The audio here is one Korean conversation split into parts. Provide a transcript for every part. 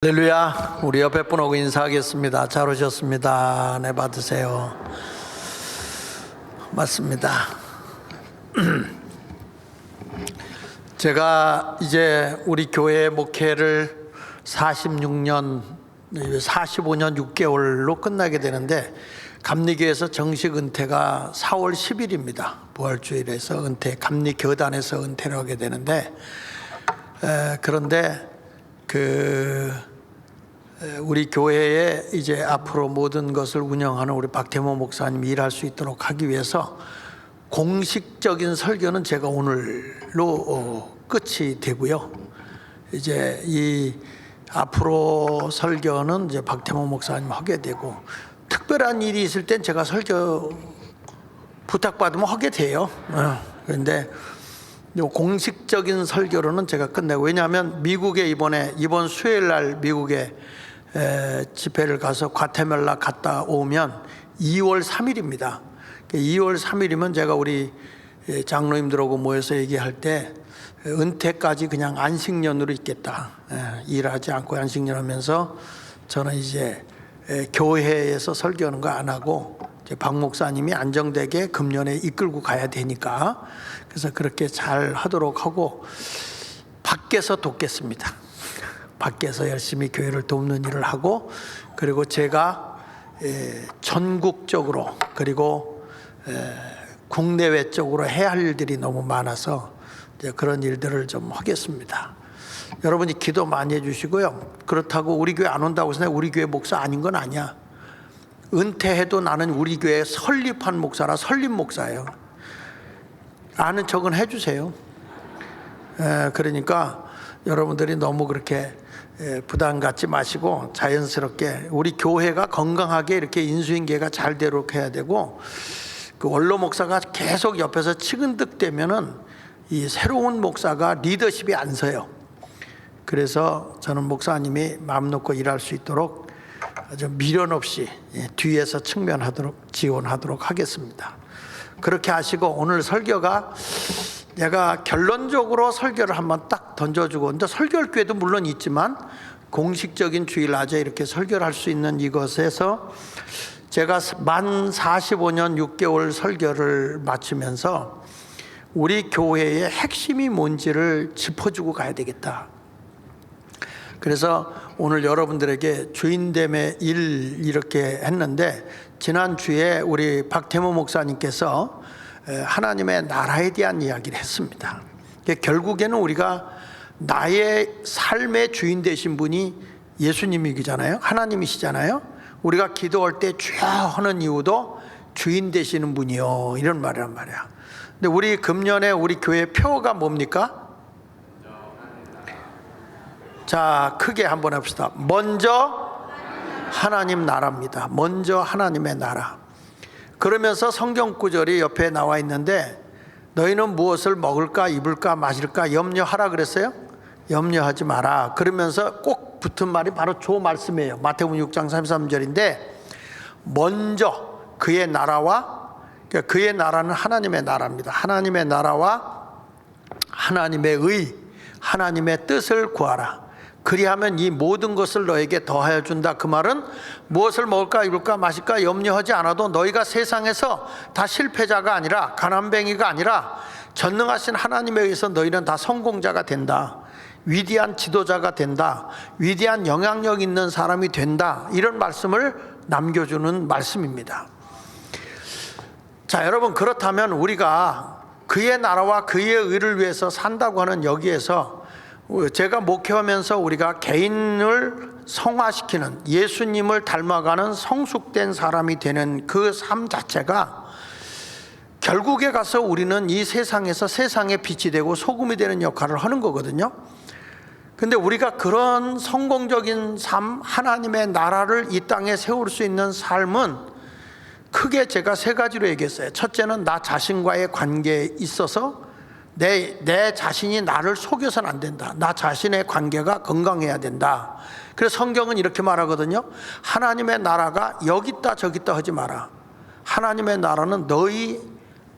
할렐루야. 우리 옆에 분 오고 인사하겠습니다. 잘 오셨습니다. 네, 받으세요. 맞습니다. 제가 이제 우리 교회 목회를 45년 6개월로 끝나게 되는데, 감리교에서 정식 은퇴가 4월 10일입니다. 부활주일에서 은퇴, 감리교단에서 은퇴를 하게 되는데, 그런데 우리 교회에 이제 앞으로 모든 것을 운영하는 우리 박태모 목사님이 일할 수 있도록 하기 위해서 공식적인 설교는 제가 오늘로 끝이 되고요. 이제 이 앞으로 설교는 이제 박태모 목사님 하게 되고, 특별한 일이 있을 땐 제가 설교 부탁받으면 하게 돼요. 그런데 공식적인 설교로는 제가 끝내고, 왜냐하면 미국에 이번 수요일 날 미국에 집회를 가서 과테말라 갔다 오면 2월 3일입니다. 2월 3일이면 제가 우리 장로님들하고 모여서 얘기할 때 은퇴까지 그냥 안식년으로 있겠다. 일하지 않고 안식년 하면서 저는 이제 교회에서 설교하는 거 안 하고 박 목사님이 안정되게 금년에 이끌고 가야 되니까, 그래서 그렇게 잘 하도록 하고 밖에서 돕겠습니다. 밖에서 열심히 교회를 돕는 일을 하고, 그리고 제가 전국적으로 그리고 국내외 쪽으로 해야 할 일들이 너무 많아서 이제 그런 일들을 좀 하겠습니다. 여러분이 기도 많이 해주시고요. 그렇다고 우리 교회 안 온다고 해서 우리 교회 목사 아닌 건 아니야. 은퇴해도 나는 우리 교회 설립한 목사라 설립 목사예요. 아는 척은 해주세요. 그러니까 여러분들이 너무 그렇게 부담 갖지 마시고 자연스럽게 우리 교회가 건강하게 이렇게 인수인계가 잘 되도록 해야 되고, 그 원로 목사가 계속 옆에서 치근득대면은 이 새로운 목사가 리더십이 안 서요. 그래서 저는 목사님이 마음 놓고 일할 수 있도록 아주 미련 없이 뒤에서 측면하도록 지원하도록 하겠습니다. 그렇게 하시고, 오늘 설교가 내가 결론적으로 설교를 한번 딱 던져주고, 근데 설교할 기회도 물론 있지만 공식적인 주일 낮에 이렇게 설교를 할 수 있는 이것에서 제가 만 45년 6개월 설교를 마치면서 우리 교회의 핵심이 뭔지를 짚어주고 가야 되겠다. 그래서 오늘 여러분들에게 주인됨의 일 이렇게 했는데, 지난주에 우리 박태모 목사님께서 하나님의 나라에 대한 이야기를 했습니다. 결국에는 우리가 나의 삶의 주인 되신 분이 예수님이잖아요. 하나님이시잖아요. 우리가 기도할 때 주여 하는 이유도 주인 되시는 분이요, 이런 말이란 말이야. 근데 우리 금년에 우리 교회 표어가 뭡니까? 자, 크게 한번 해봅시다. 먼저 하나님 나라입니다. 먼저 하나님의 나라. 그러면서 성경 구절이 옆에 나와 있는데, 너희는 무엇을 먹을까 입을까 마실까 염려하라 그랬어요? 염려하지 마라. 그러면서 꼭 붙은 말이 바로 저 말씀이에요. 마태복음 6장 33절인데, 먼저 그의 나라와, 그러니까 그의 나라는 하나님의 나라입니다. 하나님의 나라와 하나님의 의, 하나님의 뜻을 구하라. 그리하면 이 모든 것을 너에게 더하여 준다. 그 말은 무엇을 먹을까 입을까 마실까 염려하지 않아도 너희가 세상에서 다 실패자가 아니라, 가난뱅이가 아니라 전능하신 하나님에 의해서 너희는 다 성공자가 된다. 위대한 지도자가 된다. 위대한 영향력 있는 사람이 된다. 이런 말씀을 남겨주는 말씀입니다. 자, 여러분, 그렇다면 우리가 그의 나라와 그의 의를 위해서 산다고 하는 여기에서 제가 목회하면서 우리가 개인을 성화시키는, 예수님을 닮아가는 성숙된 사람이 되는 그 삶 자체가 결국에 가서 우리는 이 세상에서 세상의 빛이 되고 소금이 되는 역할을 하는 거거든요. 근데 우리가 그런 성공적인 삶, 하나님의 나라를 이 땅에 세울 수 있는 삶은 크게 제가 세 가지로 얘기했어요. 첫째는 나 자신과의 관계에 있어서 내 자신이 나를 속여서는 안 된다. 나 자신의 관계가 건강해야 된다. 그래서 성경은 이렇게 말하거든요. 하나님의 나라가 여기 있다 저기 있다 하지 마라. 하나님의 나라는 너희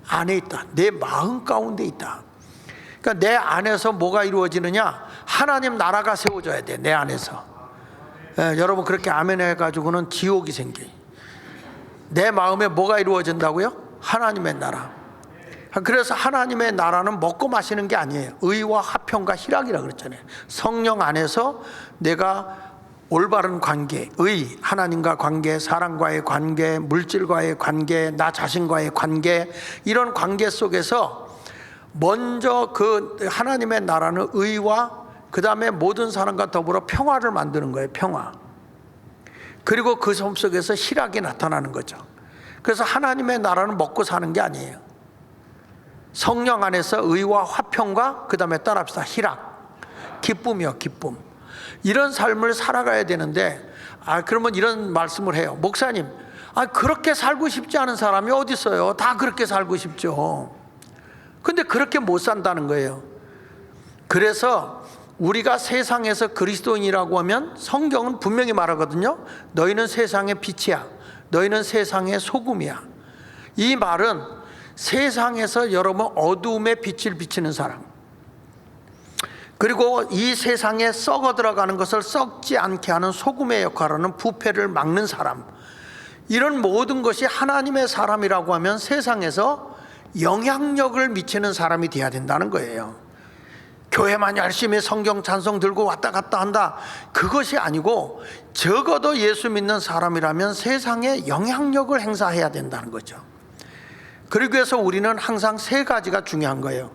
안에 있다. 내 마음 가운데 있다. 그러니까 내 안에서 뭐가 이루어지느냐? 하나님 나라가 세워져야 돼. 내 안에서. 여러분 그렇게 아멘 해가지고는 지옥이 생겨요. 내 마음에 뭐가 이루어진다고요? 하나님의 나라. 그래서 하나님의 나라는 먹고 마시는 게 아니에요. 의와 화평과 희락이라고 그랬잖아요. 성령 안에서 내가 올바른 관계, 의, 하나님과 관계, 사람과의 관계, 물질과의 관계, 나 자신과의 관계, 이런 관계 속에서 먼저 그 하나님의 나라는 의와 그 다음에 모든 사람과 더불어 평화를 만드는 거예요. 평화. 그리고 그 삶 속에서 희락이 나타나는 거죠. 그래서 하나님의 나라는 먹고 사는 게 아니에요. 성령 안에서 의와 화평과 그 다음에 따라합시다. 희락, 기쁨이요, 기쁨. 이런 삶을 살아가야 되는데, 그러면 이런 말씀을 해요. 목사님, 그렇게 살고 싶지 않은 사람이 어디 있어요? 다 그렇게 살고 싶죠. 근데 그렇게 못 산다는 거예요. 그래서 우리가 세상에서 그리스도인이라고 하면 성경은 분명히 말하거든요. 너희는 세상의 빛이야. 너희는 세상의 소금이야. 이 말은 세상에서 여러분 어두움에 빛을 비치는 사람, 그리고 이 세상에 썩어 들어가는 것을 썩지 않게 하는 소금의 역할을 하는 부패를 막는 사람, 이런 모든 것이 하나님의 사람이라고 하면 세상에서 영향력을 미치는 사람이 되어야 된다는 거예요. 교회만 열심히 성경 찬송 들고 왔다 갔다 한다, 그것이 아니고 적어도 예수 믿는 사람이라면 세상에 영향력을 행사해야 된다는 거죠. 그러기 위해서 우리는 항상 세 가지가 중요한 거예요.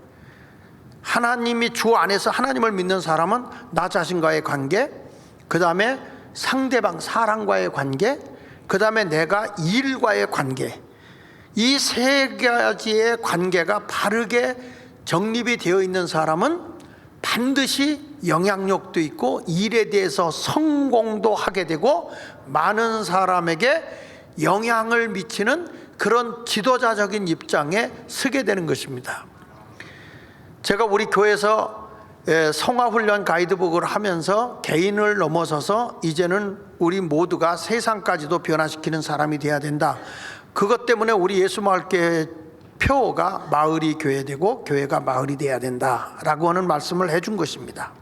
하나님이 주 안에서 하나님을 믿는 사람은 나 자신과의 관계, 그 다음에 상대방 사람과의 관계, 그 다음에 내가 일과의 관계, 이 세 가지의 관계가 바르게 정립이 되어 있는 사람은 반드시 영향력도 있고 일에 대해서 성공도 하게 되고 많은 사람에게 영향을 미치는 그런 지도자적인 입장에 서게 되는 것입니다. 제가 우리 교회에서 성화훈련 가이드북을 하면서 개인을 넘어서서 이제는 우리 모두가 세상까지도 변화시키는 사람이 되어야 된다. 그것 때문에 우리 예수마을교회 표가 마을이 교회되고 교회가 마을이 되어야 된다라고 하는 말씀을 해준 것입니다.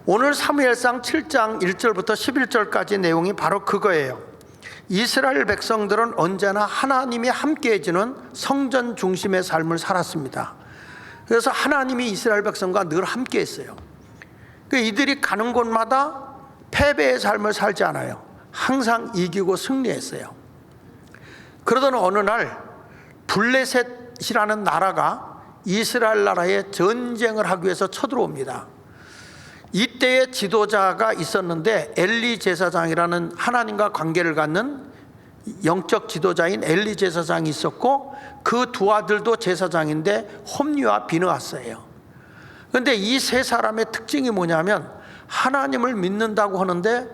오늘 사무엘상 7장 1절부터 11절까지 내용이 바로 그거예요. 이스라엘 백성들은 언제나 하나님이 함께 해주는 성전 중심의 삶을 살았습니다. 그래서 하나님이 이스라엘 백성과 늘 함께 했어요. 이들이 가는 곳마다 패배의 삶을 살지 않아요. 항상 이기고 승리했어요. 그러던 어느 날 블레셋이라는 나라가 이스라엘 나라에 전쟁을 하기 위해서 쳐들어옵니다. 이때의 지도자가 있었는데 엘리 제사장이라는 하나님과 관계를 갖는 영적 지도자인 엘리 제사장이 있었고 그 두 아들도 제사장인데 홈리와 비느하스예요. 그런데 이 세 사람의 특징이 뭐냐면 하나님을 믿는다고 하는데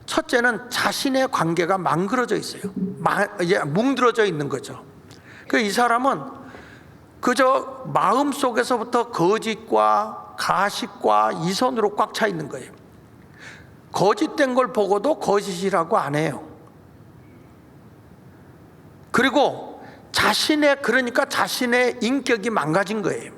첫째는 자신의 관계가 망그러져 있어요. 뭉들어져 있는 거죠. 이 사람은 그저 마음속에서부터 거짓과 가식과 이선으로 꽉 차 있는 거예요. 거짓된 걸 보고도 거짓이라고 안 해요. 그리고 그러니까 자신의 인격이 망가진 거예요.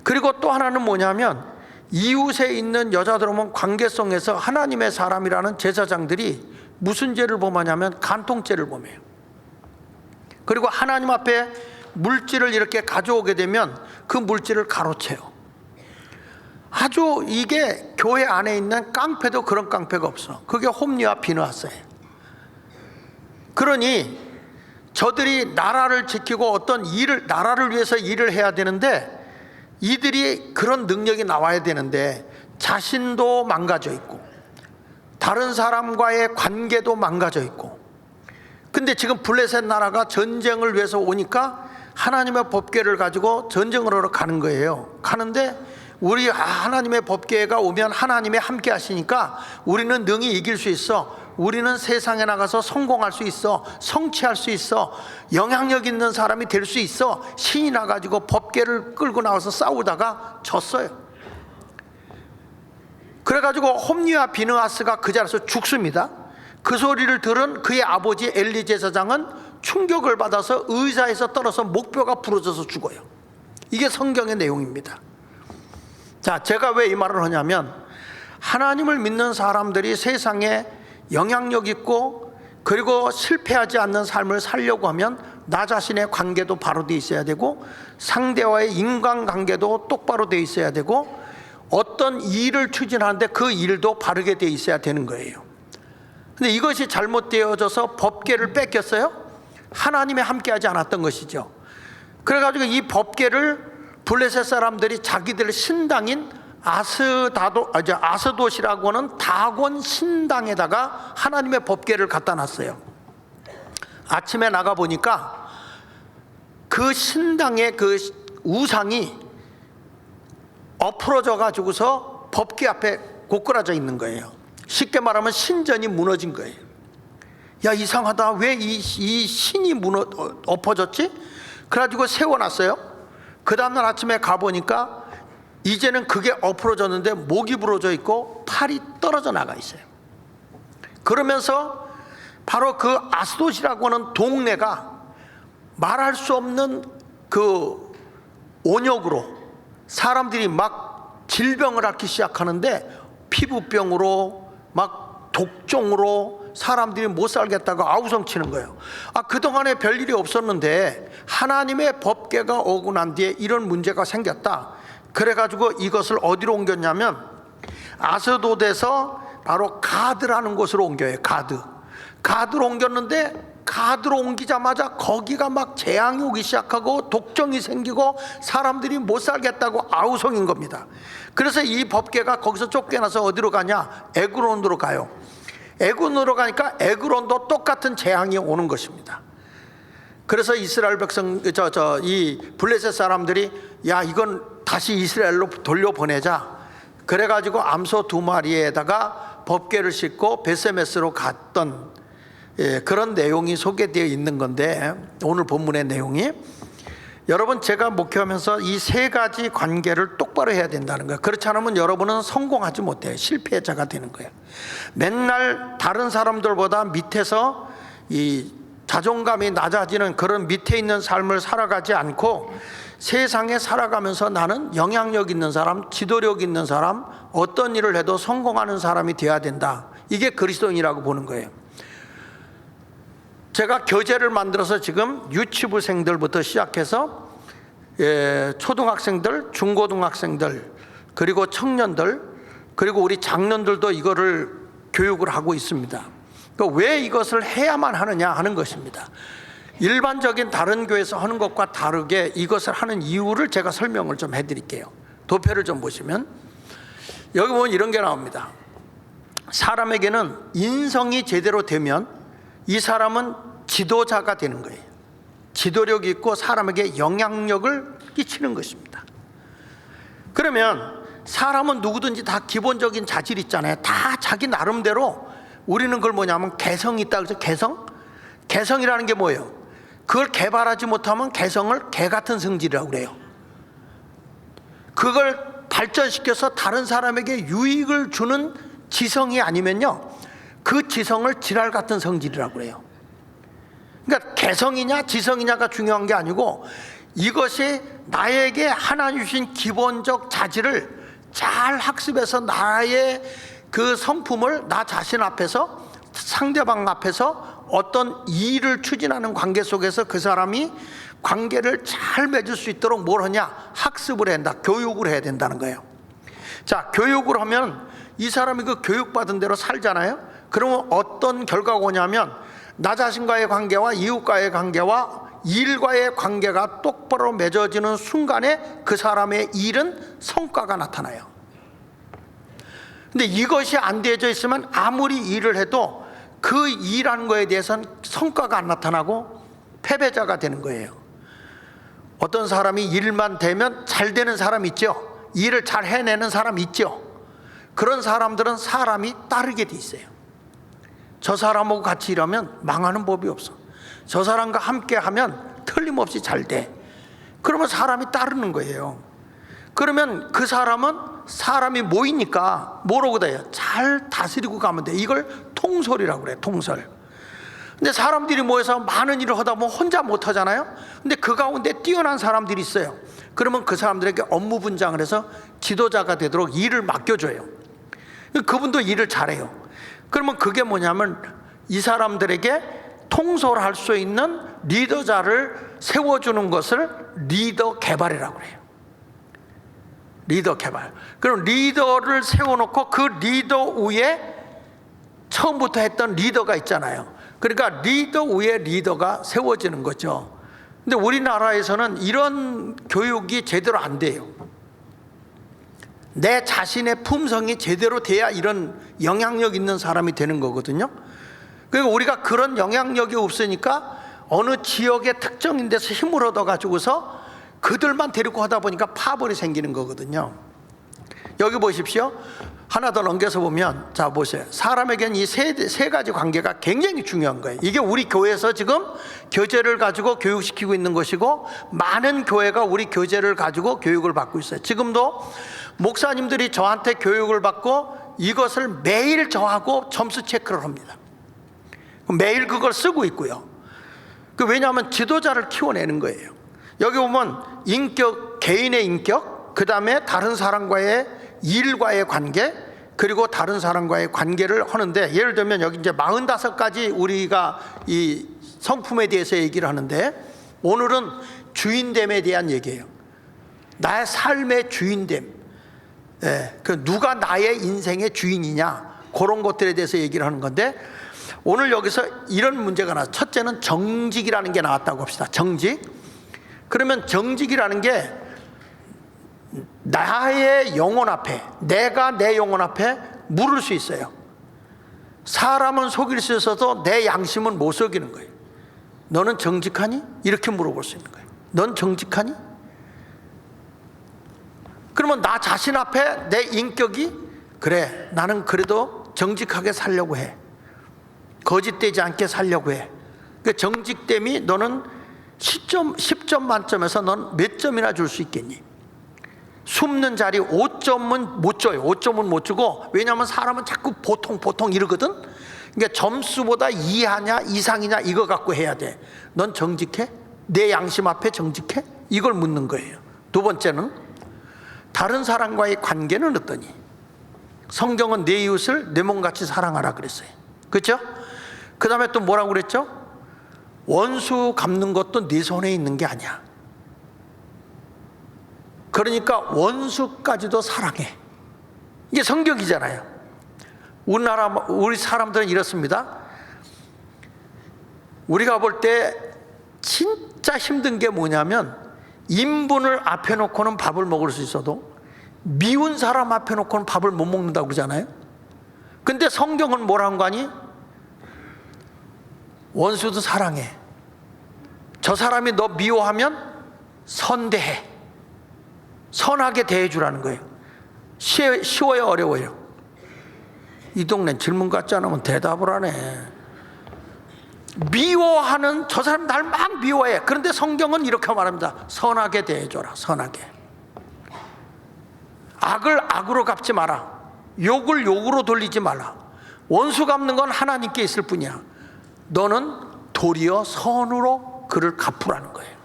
그리고 또 하나는 뭐냐면 이웃에 있는 여자들 오면 관계성에서 하나님의 사람이라는 제사장들이 무슨 죄를 범하냐면 간통죄를 범해요. 그리고 하나님 앞에 물질을 이렇게 가져오게 되면 그 물질을 가로채요. 아주 이게 교회 안에 있는 깡패도 그런 깡패가 없어. 그게 홈리와 비느하스예요. 그러니 저들이 나라를 지키고 어떤 일을, 나라를 위해서 일을 해야 되는데 이들이 그런 능력이 나와야 되는데 자신도 망가져 있고 다른 사람과의 관계도 망가져 있고, 근데 지금 블레셋 나라가 전쟁을 위해서 오니까 하나님의 법궤를 가지고 전쟁을 하러 가는 거예요. 가는데 우리 하나님의 법궤가 오면 하나님이 함께 하시니까 우리는 능히 이길 수 있어. 우리는 세상에 나가서 성공할 수 있어. 성취할 수 있어. 영향력 있는 사람이 될 수 있어. 신이 나가지고 법궤를 끌고 나와서 싸우다가 졌어요. 그래가지고 홈리와 비느하스가 그 자리에서 죽습니다. 그 소리를 들은 그의 아버지 엘리 제사장은 충격을 받아서 의자에서 떨어져 목뼈가 부러져서 죽어요. 이게 성경의 내용입니다. 자, 제가 왜 이 말을 하냐면 하나님을 믿는 사람들이 세상에 영향력 있고 그리고 실패하지 않는 삶을 살려고 하면 나 자신의 관계도 바로 돼 있어야 되고 상대와의 인간관계도 똑바로 돼 있어야 되고 어떤 일을 추진하는데 그 일도 바르게 돼 있어야 되는 거예요. 근데 이것이 잘못되어져서 법궤를 뺏겼어요. 하나님이 함께하지 않았던 것이죠. 그래가지고 이 법궤를 블레셋 사람들이 자기들 신당인 아스돗이라고 하는 다곤 신당에다가 하나님의 법궤를 갖다 놨어요. 아침에 나가 보니까 그 신당의 그 우상이 엎어져 가지고서 법궤 앞에 고꾸라져 있는 거예요. 쉽게 말하면 신전이 무너진 거예요. 야, 이상하다. 왜 이 신이 엎어졌지? 그래가지고 세워놨어요. 그 다음날 아침에 가보니까 이제는 그게 엎어졌는데 목이 부러져 있고 팔이 떨어져 나가 있어요. 그러면서 바로 그 아스돗이라고 하는 동네가 말할 수 없는 그 온역으로 사람들이 막 질병을 앓기 시작하는데 피부병으로 막 독종으로 사람들이 못 살겠다고 아우성치는 거예요. 그동안에 별일이 없었는데 하나님의 법궤가 오고 난 뒤에 이런 문제가 생겼다. 그래가지고 이것을 어디로 옮겼냐면 아스돗에서 바로 가드라는 곳으로 옮겨요. 가드로 옮겼는데 가드로 옮기자마자 거기가 막 재앙이 오기 시작하고 독종이 생기고 사람들이 못 살겠다고 아우성인 겁니다. 그래서 이 법궤가 거기서 쫓겨나서 어디로 가냐? 에그론으로 가요. 에그론으로 가니까 에그론도 똑같은 재앙이 오는 것입니다. 그래서 이스라엘 백성 이 블레셋 사람들이 야, 이건 다시 이스라엘로 돌려보내자. 그래가지고 암소 2마리에다가 법궤를 싣고 베세메스로 갔던 그런 내용이 소개되어 있는 건데, 오늘 본문의 내용이 여러분, 제가 목회하면서 이 세 가지 관계를 똑바로 해야 된다는 거예요. 그렇지 않으면 여러분은 성공하지 못해요. 실패자가 되는 거예요. 맨날 다른 사람들보다 밑에서 이 자존감이 낮아지는 그런 밑에 있는 삶을 살아가지 않고 세상에 살아가면서 나는 영향력 있는 사람, 지도력 있는 사람, 어떤 일을 해도 성공하는 사람이 되어야 된다. 이게 그리스도인이라고 보는 거예요. 제가 교재를 만들어서 지금 유치부생들부터 시작해서 초등학생들, 중고등학생들, 그리고 청년들, 그리고 우리 장년들도 이거를 교육을 하고 있습니다. 그러니까 왜 이것을 해야만 하느냐 하는 것입니다. 일반적인 다른 교회에서 하는 것과 다르게 이것을 하는 이유를 제가 설명을 좀 해드릴게요. 도표를 좀 보시면 여기 보면 이런 게 나옵니다. 사람에게는 인성이 제대로 되면 이 사람은 지도자가 되는 거예요. 지도력이 있고 사람에게 영향력을 끼치는 것입니다. 그러면 사람은 누구든지 다 기본적인 자질이 있잖아요. 다 자기 나름대로. 우리는 그걸 뭐냐면 개성이 있다 그래서 개성이라는 게 뭐예요? 그걸 개발하지 못하면 개성을 개 같은 성질이라고 그래요. 그걸 발전시켜서 다른 사람에게 유익을 주는 지성이 아니면요, 그 지성을 지랄 같은 성질이라고 그래요. 그러니까 개성이냐 지성이냐가 중요한 게 아니고 이것이 나에게 하나님 주신 기본적 자질을 잘 학습해서 나의 그 성품을 나 자신 앞에서, 상대방 앞에서 어떤 일을 추진하는 관계 속에서 그 사람이 관계를 잘 맺을 수 있도록 뭘 하냐? 학습을 해야 된다. 교육을 해야 된다는 거예요. 자, 교육을 하면 이 사람이 그 교육받은 대로 살잖아요. 그러면 어떤 결과가 오냐면 나 자신과의 관계와 이웃과의 관계와 일과의 관계가 똑바로 맺어지는 순간에 그 사람의 일은 성과가 나타나요. 근데 이것이 안 되어져 있으면 아무리 일을 해도 그 일하는 거에 대해서는 성과가 안 나타나고 패배자가 되는 거예요. 어떤 사람이 일만 되면 잘 되는 사람 있죠. 일을 잘 해내는 사람 있죠. 그런 사람들은 사람이 따르게 돼 있어요. 저 사람하고 같이 일하면 망하는 법이 없어. 저 사람과 함께 하면 틀림없이 잘 돼. 그러면 사람이 따르는 거예요. 그러면 그 사람은 사람이 모이니까 뭐라고 돼요? 잘 다스리고 가면 돼. 이걸 통솔이라고 그래요. 통솔. 근데 사람들이 모여서 많은 일을 하다 보면 혼자 못 하잖아요. 근데 그 가운데 뛰어난 사람들이 있어요. 그러면 그 사람들에게 업무 분장을 해서 지도자가 되도록 일을 맡겨줘요. 그분도 일을 잘해요. 그러면 그게 뭐냐면 이 사람들에게 통솔할 할 수 있는 리더자를 세워주는 것을 리더 개발이라고 해요. 리더 개발. 그럼 리더를 세워놓고 그 리더 위에 처음부터 했던 리더가 있잖아요. 그러니까 리더 위에 리더가 세워지는 거죠. 근데 우리나라에서는 이런 교육이 제대로 안 돼요. 내 자신의 품성이 제대로 돼야 이런 영향력 있는 사람이 되는 거거든요. 그리고 우리가 그런 영향력이 없으니까 어느 지역의 특정인 데서 힘을 얻어가지고서 그들만 데리고 하다 보니까 파벌이 생기는 거거든요. 여기 보십시오. 하나 더 넘겨서 보면, 자 보세요. 사람에게는 이 세 가지 관계가 굉장히 중요한 거예요. 이게 우리 교회에서 지금 교제를 가지고 교육시키고 있는 것이고, 많은 교회가 우리 교제를 가지고 교육을 받고 있어요. 지금도 목사님들이 저한테 교육을 받고 이것을 매일 저하고 점수 체크를 합니다. 매일 그걸 쓰고 있고요. 왜냐하면 지도자를 키워내는 거예요. 여기 보면 인격, 개인의 인격, 그 다음에 다른 사람과의 일과의 관계, 그리고 다른 사람과의 관계를 하는데, 예를 들면 여기 이제 45가지 우리가 이 성품에 대해서 얘기를 하는데, 오늘은 주인됨에 대한 얘기예요. 나의 삶의 주인됨. 누가 나의 인생의 주인이냐, 그런 것들에 대해서 얘기를 하는 건데, 오늘 여기서 이런 문제가 나왔어요. 첫째는 정직이라는 게 나왔다고 합시다. 정직. 그러면 정직이라는 게 나의 영혼 앞에, 내가 내 영혼 앞에 물을 수 있어요. 사람은 속일 수 있어도 내 양심은 못 속이는 거예요. 너는 정직하니? 이렇게 물어볼 수 있는 거예요. 넌 정직하니? 그러면 나 자신 앞에 내 인격이, 그래, 나는 그래도 정직하게 살려고 해. 거짓되지 않게 살려고 해. 그 정직됨이 너는 10점 만점에서 넌 몇 점이나 줄 수 있겠니? 숨는 자리 5점은 못 줘요. 5점은 못 주고, 왜냐하면 사람은 자꾸 보통 이러거든. 그러니까 점수보다 이하냐 이상이냐 이거 갖고 해야 돼. 넌 정직해? 내 양심 앞에 정직해? 이걸 묻는 거예요. 두 번째는 다른 사람과의 관계는 어떠니? 성경은 내 이웃을 내 몸같이 사랑하라 그랬어요. 그렇죠? 그 다음에 또 뭐라고 그랬죠? 원수 갚는 것도 네 손에 있는 게 아니야. 그러니까 원수까지도 사랑해. 이게 성격이잖아요. 우리 사람들은 이렇습니다. 우리가 볼 때 진짜 힘든 게 뭐냐면, 인분을 앞에 놓고는 밥을 먹을 수 있어도 미운 사람 앞에 놓고는 밥을 못 먹는다고 그러잖아요. 근데 성경은 뭐라는 거 아니? 원수도 사랑해. 저 사람이 너 미워하면 선대해. 선하게 대해주라는 거예요. 쉬워요, 어려워요? 이 동네 질문 같지 않으면 대답을 하네. 미워하는, 저 사람 날 막 미워해. 그런데 성경은 이렇게 말합니다. 선하게 대해줘라. 선하게. 악을 악으로 갚지 마라. 욕을 욕으로 돌리지 말라. 원수 갚는 건 하나님께 있을 뿐이야. 너는 도리어 선으로 그를 갚으라는 거예요.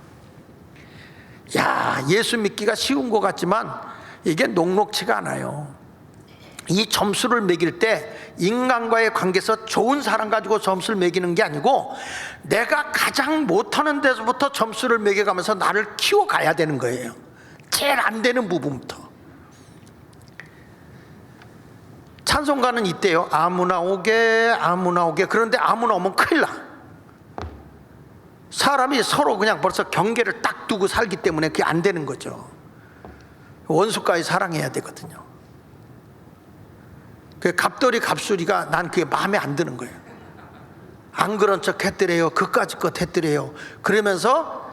야, 예수 믿기가 쉬운 것 같지만 이게 녹록치가 않아요. 이 점수를 매길 때 인간과의 관계에서 좋은 사람 가지고 점수를 매기는 게 아니고, 내가 가장 못하는 데서부터 점수를 매겨가면서 나를 키워가야 되는 거예요. 제일 안 되는 부분부터. 찬송가는 있대요. 아무나 오게 아무나 오게. 그런데 아무나 오면 큰일 나. 사람이 서로 그냥 벌써 경계를 딱 두고 살기 때문에 그게 안 되는 거죠. 원수까지 사랑해야 되거든요. 그 갑돌이 갑술이가 난 그게 마음에 안 드는 거예요. 안 그런 척 했더래요. 그까짓 것 했더래요. 그러면서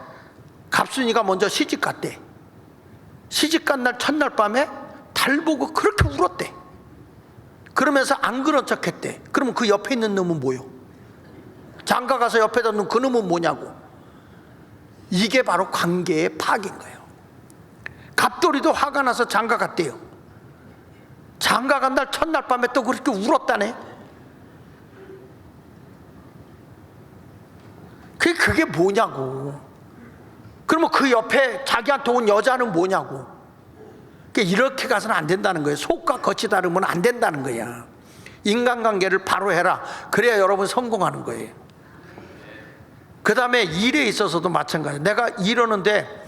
갑순이가 먼저 시집 갔대. 시집 간 날 첫날 밤에 달 보고 그렇게 울었대. 그러면서 안 그런 척 했대. 그러면 그 옆에 있는 놈은 뭐요? 장가 가서 옆에다 놓은 그 놈은 뭐냐고. 이게 바로 관계의 파괴인 거예요. 갑돌이도 화가 나서 장가 갔대요. 장가 간 날 첫날 밤에 또 그렇게 울었다네. 그게 뭐냐고. 그러면 그 옆에 자기한테 온 여자는 뭐냐고. 이렇게 가서는 안 된다는 거예요. 속과 겉이 다르면 안 된다는 거야. 인간관계를 바로 해라. 그래야 여러분 성공하는 거예요. 그 다음에 일에 있어서도 마찬가지예요. 내가 이러는데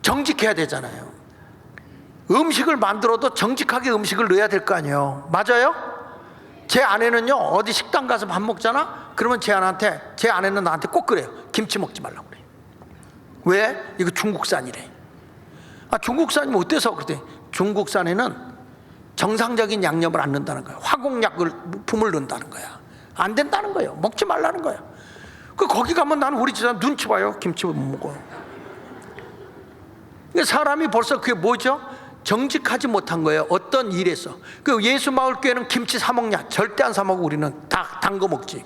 정직해야 되잖아요. 음식을 만들어도 정직하게 음식을 넣어야 될 거 아니에요. 맞아요? 제 아내는요, 어디 식당 가서 밥 먹잖아? 그러면 제 아내는 나한테 꼭 그래요. 김치 먹지 말라고 그래요. 왜? 이거 중국산이래. 아, 중국산이면 어때서? 그랬더니 중국산에는 정상적인 양념을 안 넣는다는 거야. 화공약을 품을 넣는다는 거야. 안 된다는 거예요. 먹지 말라는 거야. 거기 가면 나는 우리 집사람 눈치 봐요. 김치 못 먹어. 사람이 벌써 그게 뭐죠? 정직하지 못한 거예요. 어떤 일에서. 예수 마을 교회는 김치 사 먹냐? 절대 안 사 먹고 우리는 다 담궈 먹지.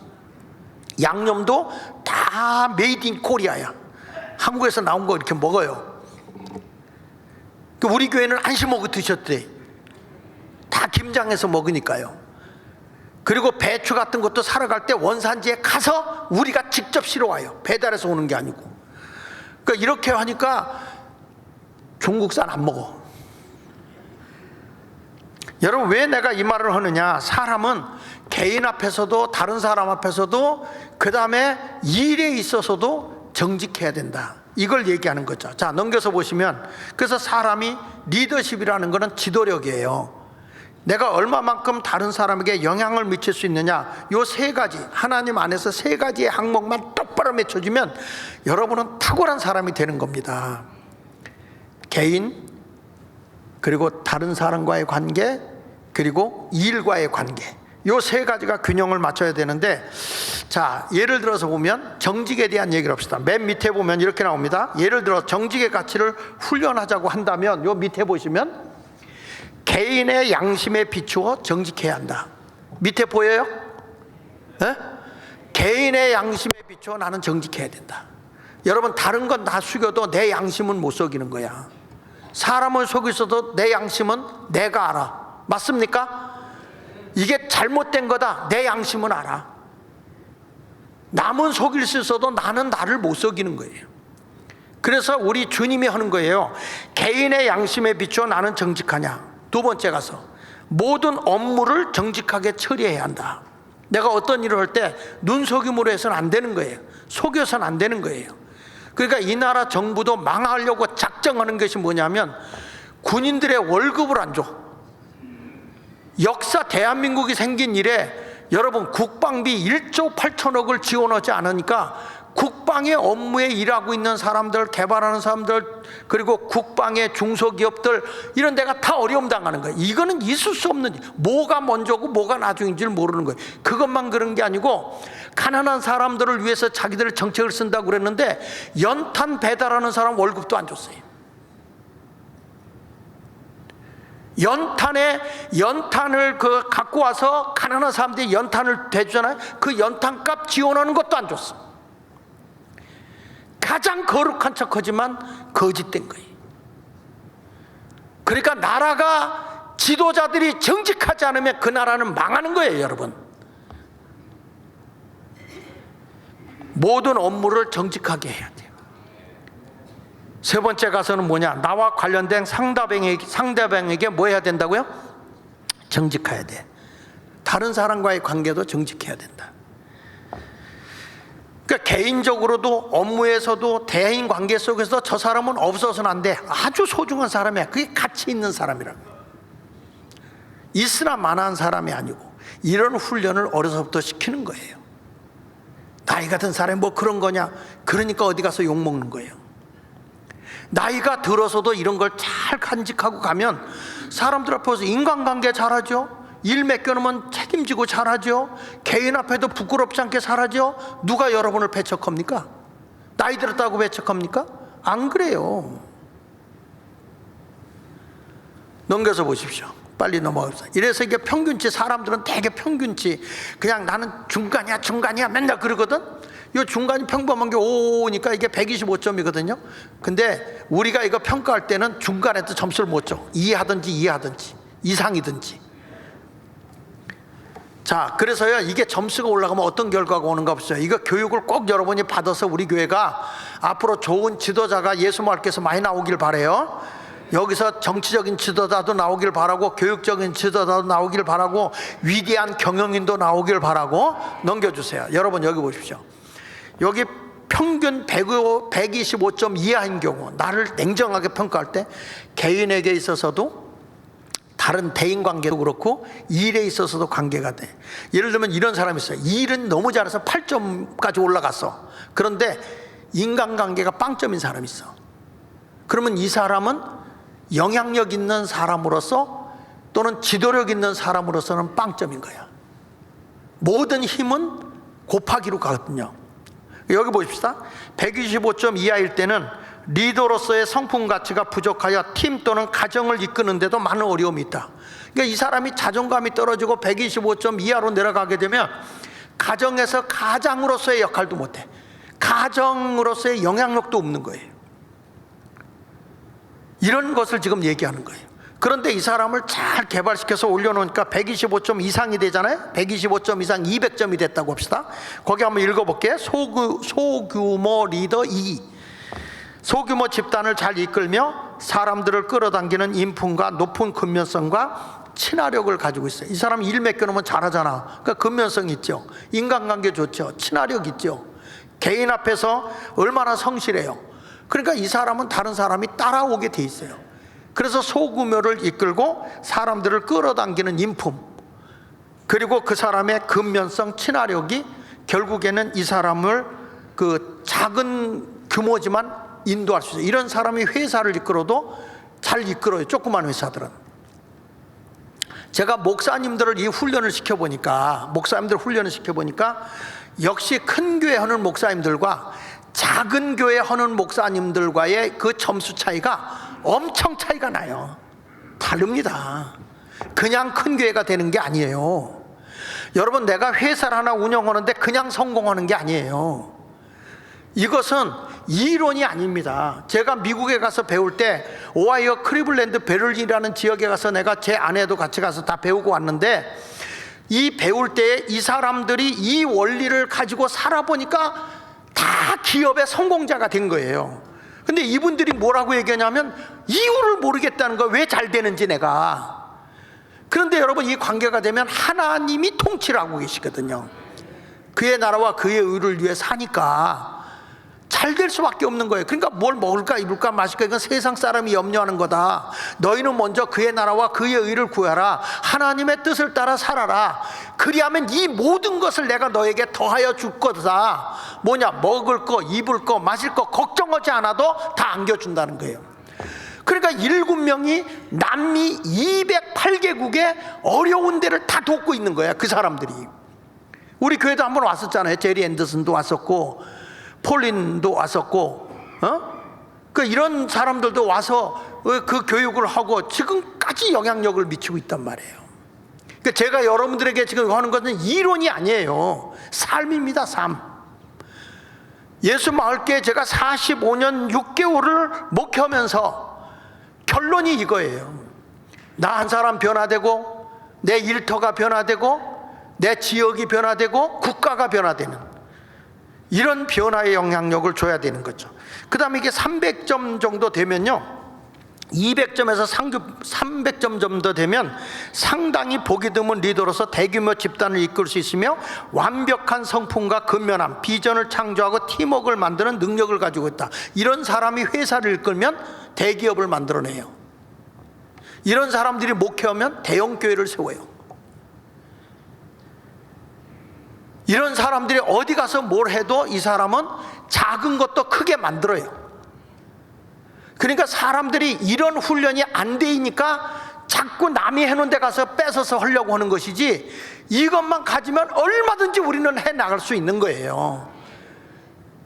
양념도 다 메이드 인 코리아야. 한국에서 나온 거 이렇게 먹어요. 우리 교회는 안심 먹고 드셨대. 다 김장해서 먹으니까요. 그리고 배추 같은 것도 사러 갈 때 원산지에 가서 우리가 직접 실어와요. 배달해서 오는 게 아니고. 그러니까 이렇게 하니까 중국산 안 먹어. 여러분, 왜 내가 이 말을 하느냐? 사람은 개인 앞에서도 다른 사람 앞에서도 그 다음에 일에 있어서도 정직해야 된다. 이걸 얘기하는 거죠. 자, 넘겨서 보시면, 그래서 사람이 리더십이라는 것은 지도력이에요. 내가 얼마만큼 다른 사람에게 영향을 미칠 수 있느냐, 요 세 가지, 하나님 안에서 세 가지의 항목만 똑바로 맺혀주면 여러분은 탁월한 사람이 되는 겁니다. 개인, 그리고 다른 사람과의 관계, 그리고 일과의 관계, 요 세 가지가 균형을 맞춰야 되는데, 자, 예를 들어서 보면 정직에 대한 얘기를 합시다. 맨 밑에 보면 이렇게 나옵니다. 예를 들어 정직의 가치를 훈련하자고 한다면 요 밑에 보시면 개인의 양심에 비추어 정직해야 한다. 밑에 보여요? 에? 개인의 양심에 비추어 나는 정직해야 된다. 여러분, 다른 건 다 속여도 내 양심은 못 속이는 거야. 사람을 속였어도 내 양심은 내가 알아. 맞습니까? 이게 잘못된 거다. 내 양심은 알아. 남은 속일 수 있어도 나는 나를 못 속이는 거예요. 그래서 우리 주님이 하는 거예요. 개인의 양심에 비추어 나는 정직하냐. 두 번째 가서 모든 업무를 정직하게 처리해야 한다. 내가 어떤 일을 할 때 눈속임으로 해서는 안 되는 거예요. 속여서는 안 되는 거예요. 그러니까 이 나라 정부도 망하려고 작정하는 것이 뭐냐면 군인들의 월급을 안 줘. 역사 대한민국이 생긴 이래 여러분 국방비 1조 8천억을 지원하지 않으니까 국방의 업무에 일하고 있는 사람들, 개발하는 사람들, 그리고 국방의 중소기업들, 이런 데가 다 어려움 당하는 거예요. 이거는 있을 수 없는, 뭐가 먼저고 뭐가 나중인지를 모르는 거예요. 그것만 그런 게 아니고 가난한 사람들을 위해서 자기들 정책을 쓴다고 그랬는데 연탄 배달하는 사람 월급도 안 줬어요. 연탄을 갖고 와서 가난한 사람들이 연탄을 대주잖아요. 그 연탄값 지원하는 것도 안 줬어. 가장 거룩한 척하지만 거짓된 거예요. 그러니까 나라가 지도자들이 정직하지 않으면 그 나라는 망하는 거예요, 여러분. 모든 업무를 정직하게 해야 돼요. 세 번째 가서는 뭐냐? 나와 관련된 상대방에게 뭐 해야 된다고요? 정직해야 돼. 다른 사람과의 관계도 정직해야 된다. 그러니까 개인적으로도 업무에서도 대인 관계 속에서 저 사람은 없어서는 안 돼. 아주 소중한 사람이야. 그게 가치 있는 사람이라고. 있으나 마나한 사람이 아니고 이런 훈련을 어려서부터 시키는 거예요. 나이 같은 사람이 뭐 그런 거냐? 그러니까 어디 가서 욕먹는 거예요. 나이가 들어서도 이런 걸 잘 간직하고 가면 사람들 앞에서 인간관계 잘하죠. 일 맡겨놓으면 책임지고 잘하죠. 개인 앞에도 부끄럽지 않게 살아죠. 누가 여러분을 배척합니까? 나이 들었다고 배척합니까? 안 그래요. 넘겨서 보십시오. 빨리 넘어갑시다. 이래서 이게 평균치, 사람들은 되게 평균치, 그냥 나는 중간이야 맨날 그러거든. 이 중간이 평범한 게 5니까 이게 125점이거든요. 근데 우리가 이거 평가할 때는 중간에도 점수를 못 줘. 이하든지 이상이든지. 자, 그래서요, 이게 점수가 올라가면 어떤 결과가 오는가 보세요. 이거 교육을 꼭 여러분이 받아서 우리 교회가 앞으로 좋은 지도자가 예수 말께서 많이 나오길 바라요. 여기서 정치적인 지도자도 나오길 바라고, 교육적인 지도자도 나오길 바라고, 위대한 경영인도 나오길 바라고. 넘겨주세요. 여러분 여기 보십시오. 여기 평균 125점 이하인 경우, 나를 냉정하게 평가할 때 개인에게 있어서도 다른 대인관계도 그렇고 일에 있어서도 관계가 돼. 예를 들면 이런 사람이 있어요. 일은 너무 잘해서 8점까지 올라갔어. 그런데 인간관계가 빵점인 사람이 있어. 그러면 이 사람은 영향력 있는 사람으로서 또는 지도력 있는 사람으로서는 빵점인 거야. 모든 힘은 곱하기로 가거든요. 여기 보십시다. 125점 이하일 때는 리더로서의 성품 가치가 부족하여 팀 또는 가정을 이끄는데도 많은 어려움이 있다. 그러니까 이 사람이 자존감이 떨어지고 125점 이하로 내려가게 되면 가정에서 가장으로서의 역할도 못해. 가정으로서의 영향력도 없는 거예요. 이런 것을 지금 얘기하는 거예요. 그런데 이 사람을 잘 개발시켜서 올려놓으니까 125점 이상이 되잖아요. 125점 이상 200점이 됐다고 합시다. 거기 한번 읽어볼게요. 소규모 리더 2. 소규모 집단을 잘 이끌며 사람들을 끌어당기는 인품과 높은 근면성과 친화력을 가지고 있어요. 이 사람 일 맡겨놓으면 잘하잖아. 그러니까 근면성 있죠. 인간관계 좋죠. 친화력 있죠. 개인 앞에서 얼마나 성실해요. 그러니까 이 사람은 다른 사람이 따라오게 돼 있어요. 그래서 소규모를 이끌고 사람들을 끌어당기는 인품, 그리고 그 사람의 근면성, 친화력이 결국에는 이 사람을 그 작은 규모지만 인도할 수 있어요. 이런 사람이 회사를 이끌어도 잘 이끌어요. 조그만 회사들은. 제가 목사님들을 이 훈련을 시켜보니까, 역시 큰 교회 하는 목사님들과 작은 교회 하는 목사님들과의 그 점수 차이가 엄청 차이가 나요. 다릅니다. 그냥 큰 교회가 되는 게 아니에요. 여러분, 내가 회사를 하나 운영하는데 그냥 성공하는 게 아니에요. 이것은 이론이 아닙니다. 제가 미국에 가서 배울 때 오하이오 클리블랜드 베를린이라는 지역에 가서 내가 제 아내도 같이 가서 다 배우고 왔는데, 이 배울 때 이 사람들이 이 원리를 가지고 살아보니까 다 기업의 성공자가 된 거예요. 근데 이분들이 뭐라고 얘기하냐면 이유를 모르겠다는 거예요. 왜 잘 되는지 내가. 그런데 여러분, 이 관계가 되면 하나님이 통치를 하고 계시거든요. 그의 나라와 그의 의를 위해 사니까 잘 될 수밖에 없는 거예요. 그러니까 뭘 먹을까 입을까 마실까 이건 세상 사람이 염려하는 거다. 너희는 먼저 그의 나라와 그의 의를 구하라. 하나님의 뜻을 따라 살아라. 그리하면 이 모든 것을 내가 너에게 더하여 줄 거다. 뭐냐? 먹을 거, 입을 거, 마실 거 걱정하지 않아도 다 안겨준다는 거예요. 그러니까 7명이 남미 208개국의 어려운 데를 다 돕고 있는 거야. 그 사람들이. 우리 교회도 한번 왔었잖아요. 제리 앤더슨도 왔었고 폴린도 왔었고, 이런 사람들도 와서 그 교육을 하고 지금까지 영향력을 미치고 있단 말이에요. 그러니까 제가 여러분들에게 지금 하는 것은 이론이 아니에요. 삶입니다. 삶. 예수 마을교회 제가 45년 6개월을 목회하면서 결론이 이거예요. 나 한 사람 변화되고, 내 일터가 변화되고, 내 지역이 변화되고, 국가가 변화되는 이런 변화의 영향력을 줘야 되는 거죠. 그 다음에 이게 300점 정도 되면요, 200점에서 300점 정도 되면 상당히 보기 드문 리더로서 대규모 집단을 이끌 수 있으며 완벽한 성품과 근면함, 비전을 창조하고 팀워크를 만드는 능력을 가지고 있다. 이런 사람이 회사를 이끌면 대기업을 만들어내요. 이런 사람들이 목회하면 대형 교회를 세워요. 이런 사람들이 어디 가서 뭘 해도 이 사람은 작은 것도 크게 만들어요. 그러니까 사람들이 이런 훈련이 안 되니까 자꾸 남이 해놓은 데 가서 뺏어서 하려고 하는 것이지, 이것만 가지면 얼마든지 우리는 해 나갈 수 있는 거예요.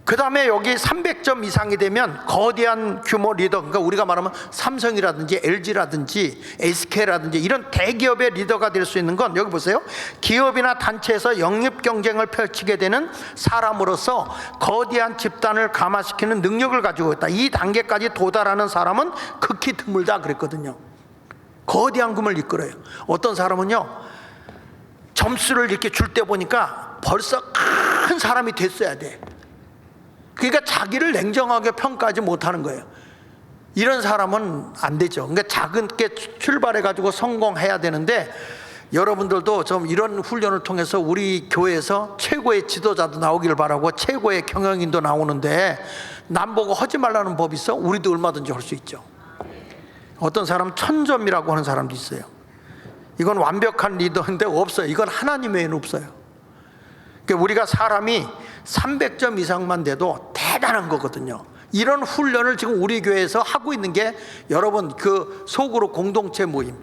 그 다음에 여기 300점 이상이 되면 거대한 규모 리더, 그러니까 우리가 말하면 삼성이라든지 LG라든지 SK라든지 이런 대기업의 리더가 될 수 있는 건, 여기 보세요. 기업이나 단체에서 영입 경쟁을 펼치게 되는 사람으로서 거대한 집단을 감화시키는 능력을 가지고 있다. 이 단계까지 도달하는 사람은 극히 드물다 그랬거든요. 거대한 금을 이끌어요. 어떤 사람은요, 점수를 이렇게 줄 때 보니까 벌써 큰 사람이 됐어야 돼. 그러니까 자기를 냉정하게 평가하지 못하는 거예요. 이런 사람은 안 되죠. 그러니까 작게 출발해 가지고 성공해야 되는데, 여러분들도 좀 이런 훈련을 통해서 우리 교회에서 최고의 지도자도 나오길 바라고 최고의 경영인도 나오는데, 남 보고 하지 말라는 법이 있어? 우리도 얼마든지 할 수 있죠. 어떤 사람은 천점이라고 하는 사람도 있어요. 이건 완벽한 리더인데 없어요. 이건 하나님 외에는 없어요. 그러니까 우리가 사람이 300점 이상만 돼도 대단한 거거든요. 이런 훈련을 지금 우리 교회에서 하고 있는 게, 여러분 그 속으로 공동체 모임,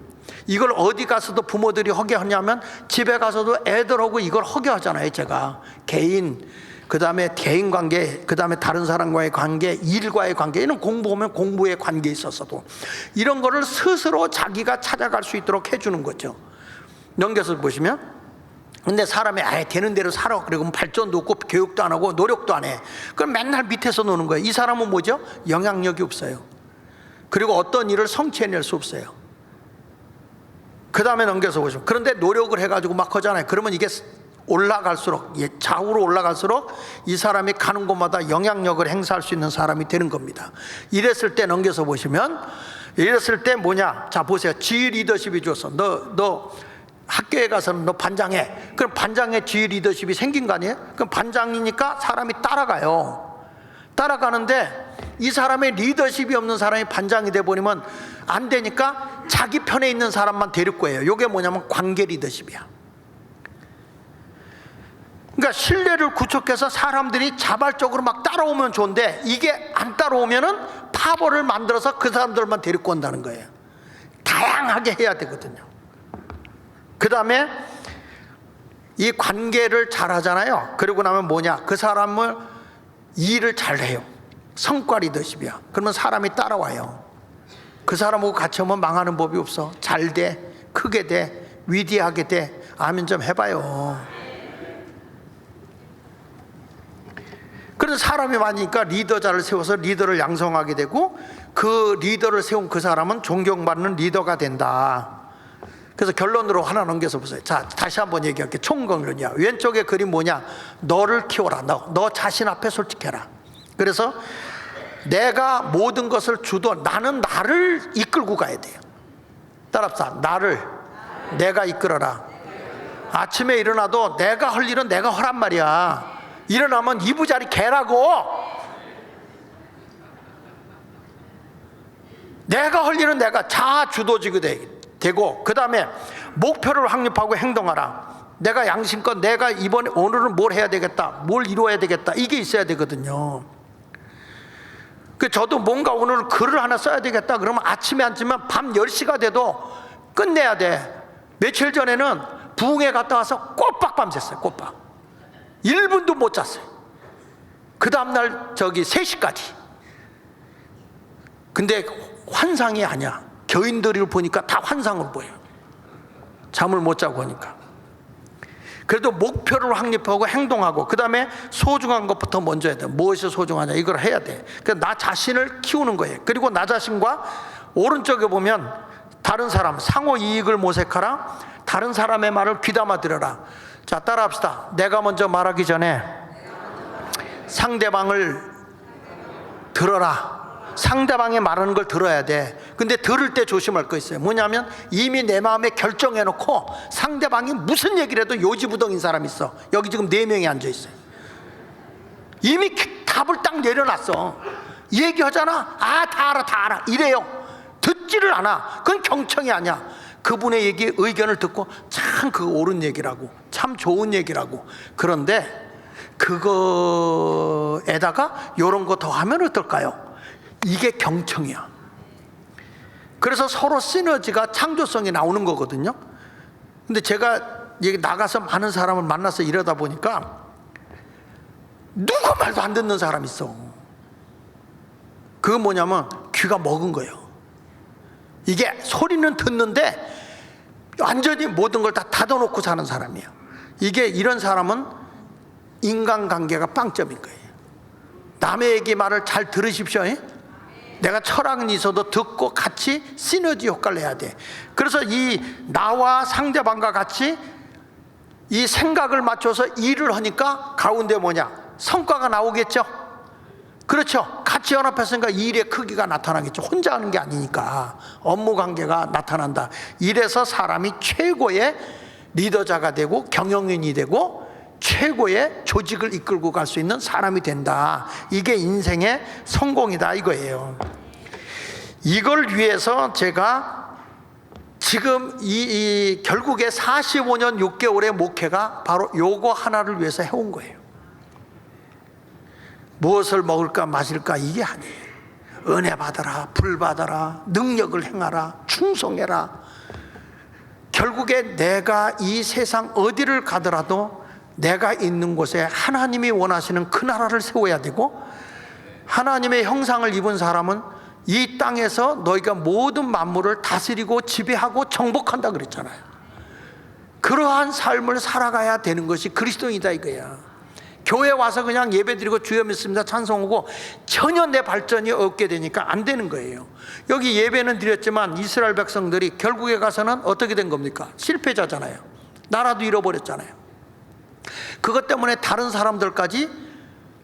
이걸 어디 가서도 부모들이 하게 하냐면 집에 가서도 애들하고 이걸 하게 하잖아요. 제가 개인, 그 다음에 개인 관계, 그 다음에 다른 사람과의 관계, 일과의 관계, 이런 공부하면 공부의 관계에 있어서도 이런 거를 스스로 자기가 찾아갈 수 있도록 해주는 거죠. 넘겨서 보시면, 근데 사람이 아예 되는 대로 살아, 그리고 발전도 없고 교육도 안 하고 노력도 안 해. 그럼 맨날 밑에서 노는 거예요. 이 사람은 뭐죠? 영향력이 없어요. 그리고 어떤 일을 성취해낼 수 없어요. 그 다음에 넘겨서 보시면, 그런데 노력을 해가지고 막 하잖아요. 그러면 이게 올라갈수록, 좌우로 올라갈수록 이 사람이 가는 곳마다 영향력을 행사할 수 있는 사람이 되는 겁니다. 이랬을 때 넘겨서 보시면, 이랬을 때 뭐냐? 자 보세요. 지휘 리더십이 줬어. 너 학교에 가서는 너 반장해. 그럼 반장의 지휘 리더십이 생긴 거 아니에요? 그럼 반장이니까 사람이 따라가요. 따라가는데 이 사람의 리더십이 없는 사람이 반장이 돼버리면 안 되니까 자기 편에 있는 사람만 데릴 거예요. 이게 뭐냐면 관계 리더십이야. 그러니까 신뢰를 구축해서 사람들이 자발적으로 막 따라오면 좋은데, 이게 안 따라오면은 파벌을 만들어서 그 사람들만 데리고 온다는 거예요. 다양하게 해야 되거든요. 그 다음에 이 관계를 잘 하잖아요. 그러고 나면 뭐냐? 그 사람을 일을 잘 해요. 성과 리더십이야. 그러면 사람이 따라와요. 그 사람하고 같이 하면 망하는 법이 없어. 잘 돼, 크게 돼, 위대하게 돼. 아멘 좀 해봐요. 그래서 사람이 많으니까 리더자를 세워서 리더를 양성하게 되고, 그 리더를 세운 그 사람은 존경받는 리더가 된다. 그래서 결론으로 하나 넘겨서 보세요. 자, 다시 한번 얘기할게요. 총경론이야. 왼쪽의 그림 뭐냐? 너를 키워라. 너 자신 앞에 솔직해라. 그래서 내가 모든 것을 주도, 나는 나를 이끌고 가야 돼요. 따라합시다. 나를 내가 이끌어라. 아침에 일어나도 내가 할 일은 내가 하란 말이야. 일어나면 이부자리 개라고. 내가 할 일은 내가 자주도지가 되고, 그 다음에 목표를 확립하고 행동하라. 내가 양심껏 내가 이번에 오늘은 뭘 해야 되겠다, 뭘 이루어야 되겠다, 이게 있어야 되거든요. 그 저도 뭔가 오늘 글을 하나 써야 되겠다 그러면 아침에 앉으면 밤 10시가 돼도 끝내야 돼. 며칠 전에는 부흥회 갔다 와서 꼬박 밤샜어요. 꼬박 1분도 못 잤어요. 그 다음날 3시까지. 근데 환상이 아니야. 교인들을 보니까 다 환상으로 보여요. 잠을 못 자고 하니까. 그래도 목표를 확립하고 행동하고, 그 다음에 소중한 것부터 먼저 해야 돼. 무엇이 소중하냐, 이걸 해야 돼. 그러니까 나 자신을 키우는 거예요. 그리고 나 자신과 오른쪽에 보면 다른 사람, 상호 이익을 모색하라. 다른 사람의 말을 귀담아 들어라. 자, 따라합시다. 내가 먼저 말하기 전에 상대방을 들어라. 상대방이 말하는 걸 들어야 돼. 근데 들을 때 조심할 거 있어요. 뭐냐면 이미 내 마음에 결정해놓고 상대방이 무슨 얘기를 해도 요지부동인 사람이 있어. 여기 지금 4명이 앉아있어요. 이미 답을 딱 내려놨어. 얘기하잖아. 아, 다 알아 이래요. 듣지를 않아. 그건 경청이 아니야. 그분의 얘기, 의견을 듣고 참 그 옳은 얘기라고, 참 좋은 얘기라고. 그런데 그거에다가 이런 거 더 하면 어떨까요? 이게 경청이야. 그래서 서로 시너지가, 창조성이 나오는 거거든요. 근데 제가 나가서 많은 사람을 만나서 이러다 보니까 누구 말도 안 듣는 사람이 있어. 그건 뭐냐면 귀가 먹은 거예요. 이게 소리는 듣는데 완전히 모든 걸 다 닫아놓고 사는 사람이야. 이런 사람은 인간관계가 빵점인 거예요. 남의 얘기 말을 잘 들으십시오. 내가 철학은 있어도 듣고 같이 시너지 효과를 내야 돼. 그래서 이 나와 상대방과 같이 이 생각을 맞춰서 일을 하니까 가운데 뭐냐? 성과가 나오겠죠. 그래서 그렇죠. 같이 연합했으니까 일의 크기가 나타나겠죠. 혼자 하는 게 아니니까 업무 관계가 나타난다. 이래서 사람이 최고의 리더자가 되고 경영인이 되고 최고의 조직을 이끌고 갈 수 있는 사람이 된다. 이게 인생의 성공이다 이거예요. 이걸 위해서 제가 지금 결국에 45년 6개월의 목회가 바로 요거 하나를 위해서 해온 거예요. 무엇을 먹을까 마실까 이게 아니에요. 은혜 받아라, 불 받아라, 능력을 행하라, 충성해라. 결국에 내가 이 세상 어디를 가더라도 내가 있는 곳에 하나님이 원하시는 그 나라를 세워야 되고, 하나님의 형상을 입은 사람은 이 땅에서 너희가 모든 만물을 다스리고 지배하고 정복한다 그랬잖아요. 그러한 삶을 살아가야 되는 것이 그리스도인이다 이거야. 교회 와서 그냥 예배드리고 주여 믿습니다 찬송하고 전혀 내 발전이 없게 되니까 안 되는 거예요. 여기 예배는 드렸지만 이스라엘 백성들이 결국에 가서는 어떻게 된 겁니까? 실패자잖아요. 나라도 잃어버렸잖아요. 그것 때문에 다른 사람들까지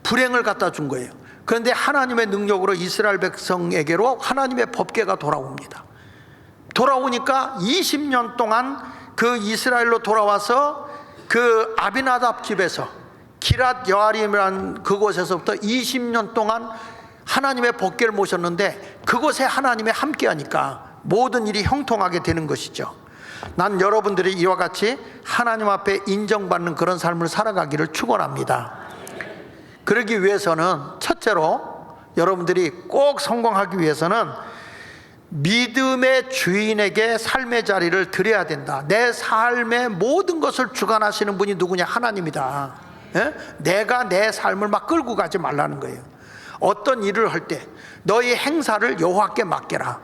불행을 갖다 준 거예요. 그런데 하나님의 능력으로 이스라엘 백성에게로 하나님의 법궤가 돌아옵니다. 돌아오니까 20년 동안 그 이스라엘로 돌아와서 그 아비나답 집에서 기랏 여아림이라는 그곳에서부터 20년 동안 하나님의 법궤를 모셨는데 그곳에 하나님이 함께하니까 모든 일이 형통하게 되는 것이죠. 난 여러분들이 이와 같이 하나님 앞에 인정받는 그런 삶을 살아가기를 축원합니다. 그러기 위해서는 첫째로 여러분들이 꼭 성공하기 위해서는 믿음의 주인에게 삶의 자리를 드려야 된다. 내 삶의 모든 것을 주관하시는 분이 누구냐? 하나님이다. 내가 내 삶을 막 끌고 가지 말라는 거예요. 어떤 일을 할 때 너희 행사를 여호와께 맡겨라.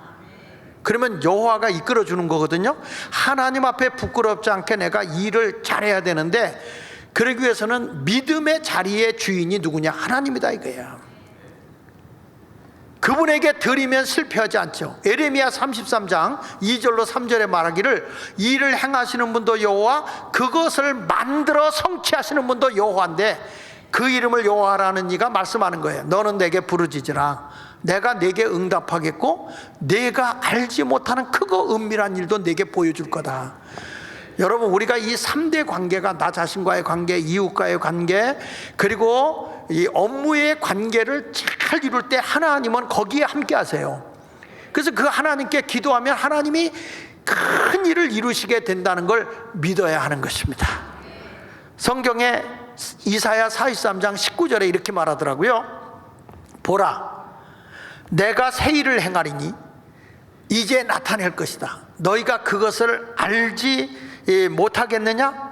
그러면 여호와가 이끌어 주는 거거든요. 하나님 앞에 부끄럽지 않게 내가 일을 잘해야 되는데, 그러기 위해서는 믿음의 자리의 주인이 누구냐? 하나님이다 이거야. 그분에게 드리면 실패하지 않죠. 에레미야 33장 2절로 3절에 말하기를 일을 행하시는 분도 여호와, 그것을 만들어 성취하시는 분도 여호와인데 그 이름을 여호와라는 이가 말씀하는 거예요. 너는 내게 부르짖으라. 내가 내게 응답하겠고 내가 알지 못하는 크고 은밀한 일도 내게 보여줄 거다. 여러분, 우리가 이 3대 관계가 나 자신과의 관계, 이웃과의 관계, 그리고 이 업무의 관계를 잘 이룰 때 하나님은 거기에 함께 하세요. 그래서 그 하나님께 기도하면 하나님이 큰 일을 이루시게 된다는 걸 믿어야 하는 것입니다. 성경에 이사야 43장 19절에 이렇게 말하더라고요. 보라, 내가 새 일을 행하리니 이제 나타낼 것이다. 너희가 그것을 알지 못하겠느냐?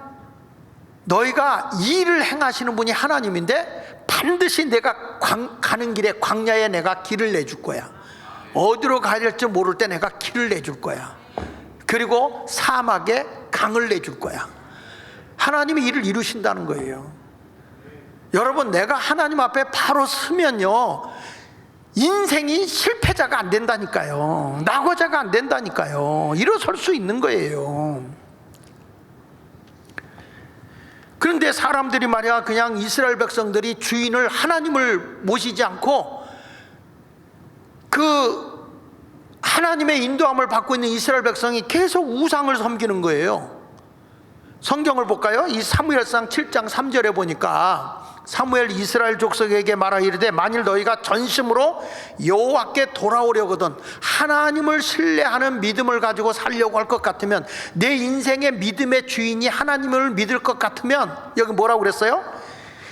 너희가 이 일을 행하시는 분이 하나님인데 반드시 내가 가는 길에 광야에 내가 길을 내줄 거야. 어디로 가야 될지 모를 때 내가 길을 내줄 거야. 그리고 사막에 강을 내줄 거야. 하나님이 일을 이루신다는 거예요. 여러분, 내가 하나님 앞에 바로 서면요, 인생이 실패자가 안 된다니까요. 낙오자가 안 된다니까요. 일어설 수 있는 거예요. 그런데 사람들이 말이야, 그냥 이스라엘 백성들이 주인을 하나님을 모시지 않고 그 하나님의 인도함을 받고 있는 이스라엘 백성이 계속 우상을 섬기는 거예요. 성경을 볼까요? 이 사무엘상 7장 3절에 보니까 사무엘 이스라엘 족속에게 말하 이르되 만일 너희가 전심으로 여호와께 돌아오려거든 하나님을 신뢰하는 믿음을 가지고 살려고 할 것 같으면, 내 인생의 믿음의 주인이 하나님을 믿을 것 같으면, 여기 뭐라고 그랬어요?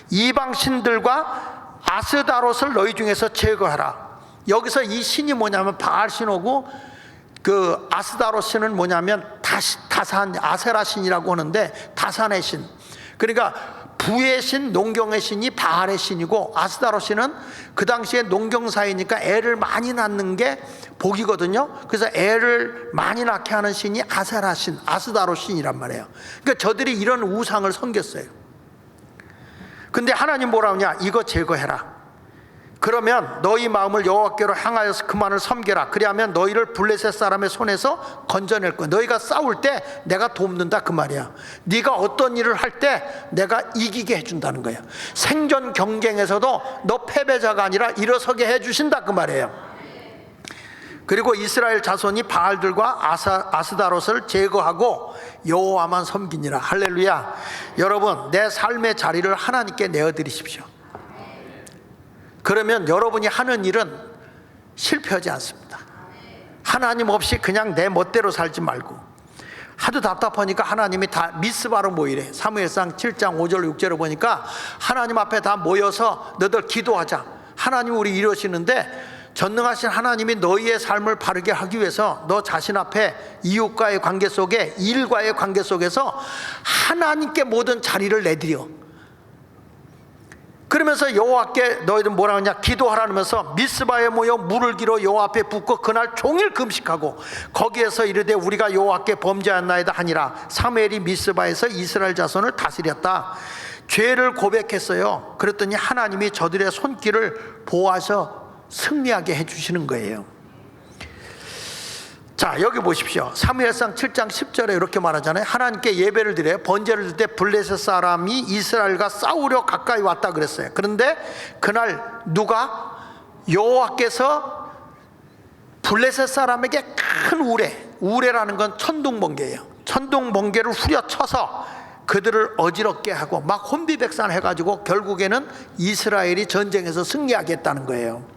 이방 신들과 아스다롯을 너희 중에서 제거하라. 여기서 이 신이 뭐냐면 바알 신이고, 그 아스다롯 신은 뭐냐면 다산 아세라 신이라고 하는데 다산의 신, 그러니까 부의 신, 농경의 신이 바알의 신이고, 아스다롯 신은 그 당시에 농경사이니까 애를 많이 낳는 게 복이거든요. 그래서 애를 많이 낳게 하는 신이 아세라 신, 아스다롯 신이란 말이에요. 그러니까 저들이 이런 우상을 섬겼어요. 근데 하나님 뭐라 하냐? 이거 제거해라. 그러면 너희 마음을 여호와께로 향하여서 그만을 섬겨라. 그리하면 너희를 블레셋 사람의 손에서 건져낼 거야. 너희가 싸울 때 내가 돕는다 그 말이야. 네가 어떤 일을 할 때 내가 이기게 해준다는 거야. 생존 경쟁에서도 너 패배자가 아니라 일어서게 해주신다 그 말이에요. 그리고 이스라엘 자손이 바알들과 아스다롯을 제거하고 여호와만 섬기니라. 할렐루야. 여러분, 내 삶의 자리를 하나님께 내어드리십시오. 그러면 여러분이 하는 일은 실패하지 않습니다. 하나님 없이 그냥 내 멋대로 살지 말고, 하도 답답하니까 하나님이 다 미스바로 모이래. 사무엘상 7장 5절 6절을 보니까 하나님 앞에 다 모여서 너들 기도하자. 하나님 우리 이러시는데, 전능하신 하나님이 너희의 삶을 바르게 하기 위해서 너 자신 앞에 이웃과의 관계 속에, 일과의 관계 속에서 하나님께 모든 자리를 내드려. 그러면서 여호와께 너희들 뭐라 하냐, 기도하라면서 미스바에 모여 물을 길어 여호와 앞에 붓고 그날 종일 금식하고 거기에서 이르되 우리가 여호와께 범죄하였나이다 하니라. 사무엘이 미스바에서 이스라엘 자손을 다스렸다. 죄를 고백했어요. 그랬더니 하나님이 저들의 손길을 보호하셔 승리하게 해주시는 거예요. 자, 여기 보십시오. 사무엘상 7장 10절에 이렇게 말하잖아요. 하나님께 예배를 드려요. 번제를 드릴 때 블레셋 사람이 이스라엘과 싸우려 가까이 왔다 그랬어요. 그런데 그날 누가, 여호와께서 블레셋 사람에게 큰 우레라는 건 천둥번개예요. 천둥번개를 후려쳐서 그들을 어지럽게 하고 막 혼비백산 해가지고 결국에는 이스라엘이 전쟁에서 승리하겠다는 거예요.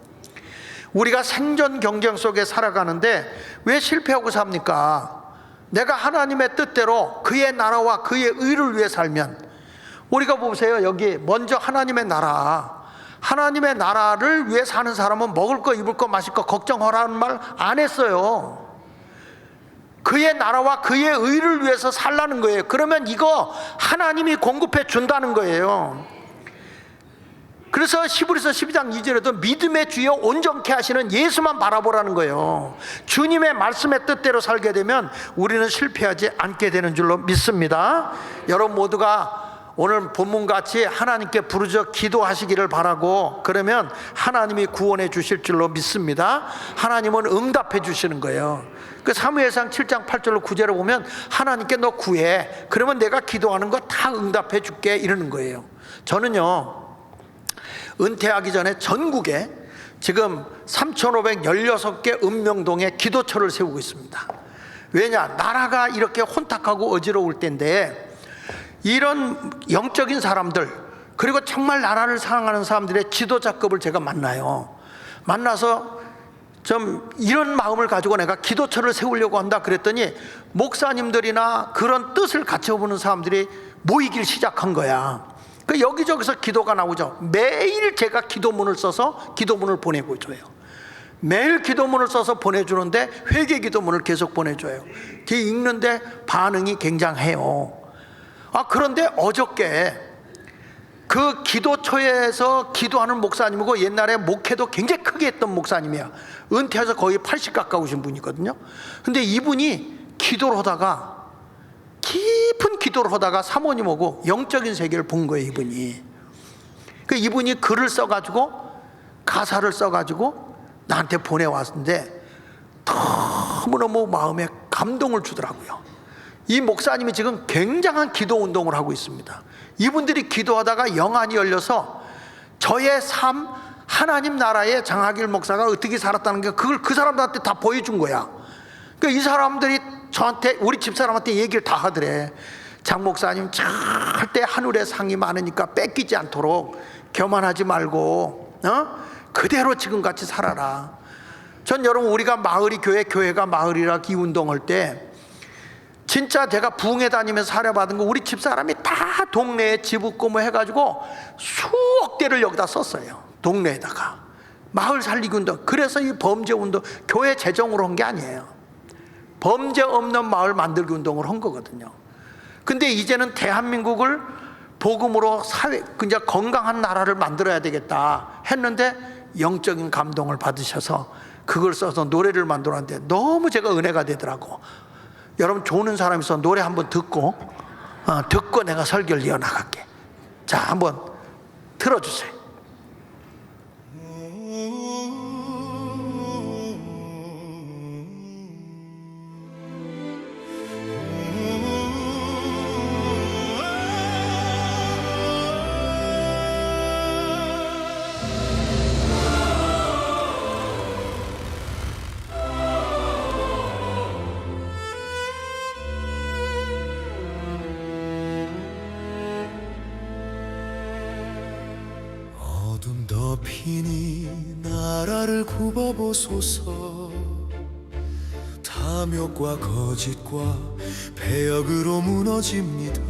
우리가 생존 경쟁 속에 살아가는데 왜 실패하고 삽니까? 내가 하나님의 뜻대로 그의 나라와 그의 의를 위해 살면, 우리가 보세요. 여기 먼저 하나님의 나라를 위해 사는 사람은 먹을 거 입을 거 마실 거 걱정하라는 말 안 했어요. 그의 나라와 그의 의를 위해서 살라는 거예요. 그러면 이거 하나님이 공급해 준다는 거예요. 그래서 히브리서 12장 2절에도 믿음의 주여 온전케 하시는 예수만 바라보라는 거예요. 주님의 말씀의 뜻대로 살게 되면 우리는 실패하지 않게 되는 줄로 믿습니다. 여러분 모두가 오늘 본문같이 하나님께 부르짖어 기도하시기를 바라고, 그러면 하나님이 구원해 주실 줄로 믿습니다. 하나님은 응답해 주시는 거예요. 그 사무엘상 7장 8절로 9절을 보면 하나님께 너 구해, 그러면 내가 기도하는 거 다 응답해 줄게 이러는 거예요. 저는요, 은퇴하기 전에 전국에 지금 3,516개 읍명동에 기도처를 세우고 있습니다. 왜냐? 나라가 이렇게 혼탁하고 어지러울 때인데 이런 영적인 사람들, 그리고 정말 나라를 사랑하는 사람들의 지도자급을 제가 만나서 좀 이런 마음을 가지고 내가 기도처를 세우려고 한다 그랬더니 목사님들이나 그런 뜻을 같이 보는 사람들이 모이길 시작한 거야. 그 여기저기서 기도가 나오죠. 매일 제가 기도문을 써서 기도문을 보내고 줘요. 매일 기도문을 써서 보내주는데 회개 기도문을 계속 보내줘요. 그게 읽는데 반응이 굉장해요. 그런데 어저께 그 기도처에서 기도하는 목사님이고 옛날에 목회도 굉장히 크게 했던 목사님이야. 은퇴해서 거의 80 가까우신 분이거든요. 근데 이분이 기도를 하다가, 깊은 기도를 하다가 사모님하고 영적인 세계를 본 거예요. 이분이 글을 써가지고, 가사를 써가지고 나한테 보내왔는데 너무너무 마음에 감동을 주더라고요. 이 목사님이 지금 굉장한 기도 운동을 하고 있습니다. 이분들이 기도하다가 영안이 열려서 저의 삶, 하나님 나라의 장하길 목사가 어떻게 살았다는 게 그걸 그 사람들한테 다 보여준 거야. 그러니까 이 사람들이 저한테, 우리 집사람한테 얘기를 다 하더래. 장 목사님 절대 하늘에 상이 많으니까 뺏기지 않도록 교만하지 말고 그대로 지금같이 살아라. 전 여러분, 우리가 마을이 교회가 마을이라 이 운동할 때 진짜 제가 부흥회 다니면서 사려받은 거 우리 집사람이 다 동네에 집 웃고 뭐 해가지고 수억 대를 여기다 썼어요. 동네에다가 마을 살리기 운동. 그래서 이 범죄 운동, 교회 재정으로 한 게 아니에요. 범죄 없는 마을 만들기 운동을 한 거거든요. 근데 이제는 대한민국을 복음으로 그냥 건강한 나라를 만들어야 되겠다 했는데 영적인 감동을 받으셔서 그걸 써서 노래를 만들었는데 너무 제가 은혜가 되더라고. 여러분, 좋은 사람이 있어 노래 한번 듣고 내가 설교를 이어나갈게. 자, 한번 들어주세요. 높이니 나라를 굽어보소서. 탐욕과 거짓과 배역으로 무너집니다.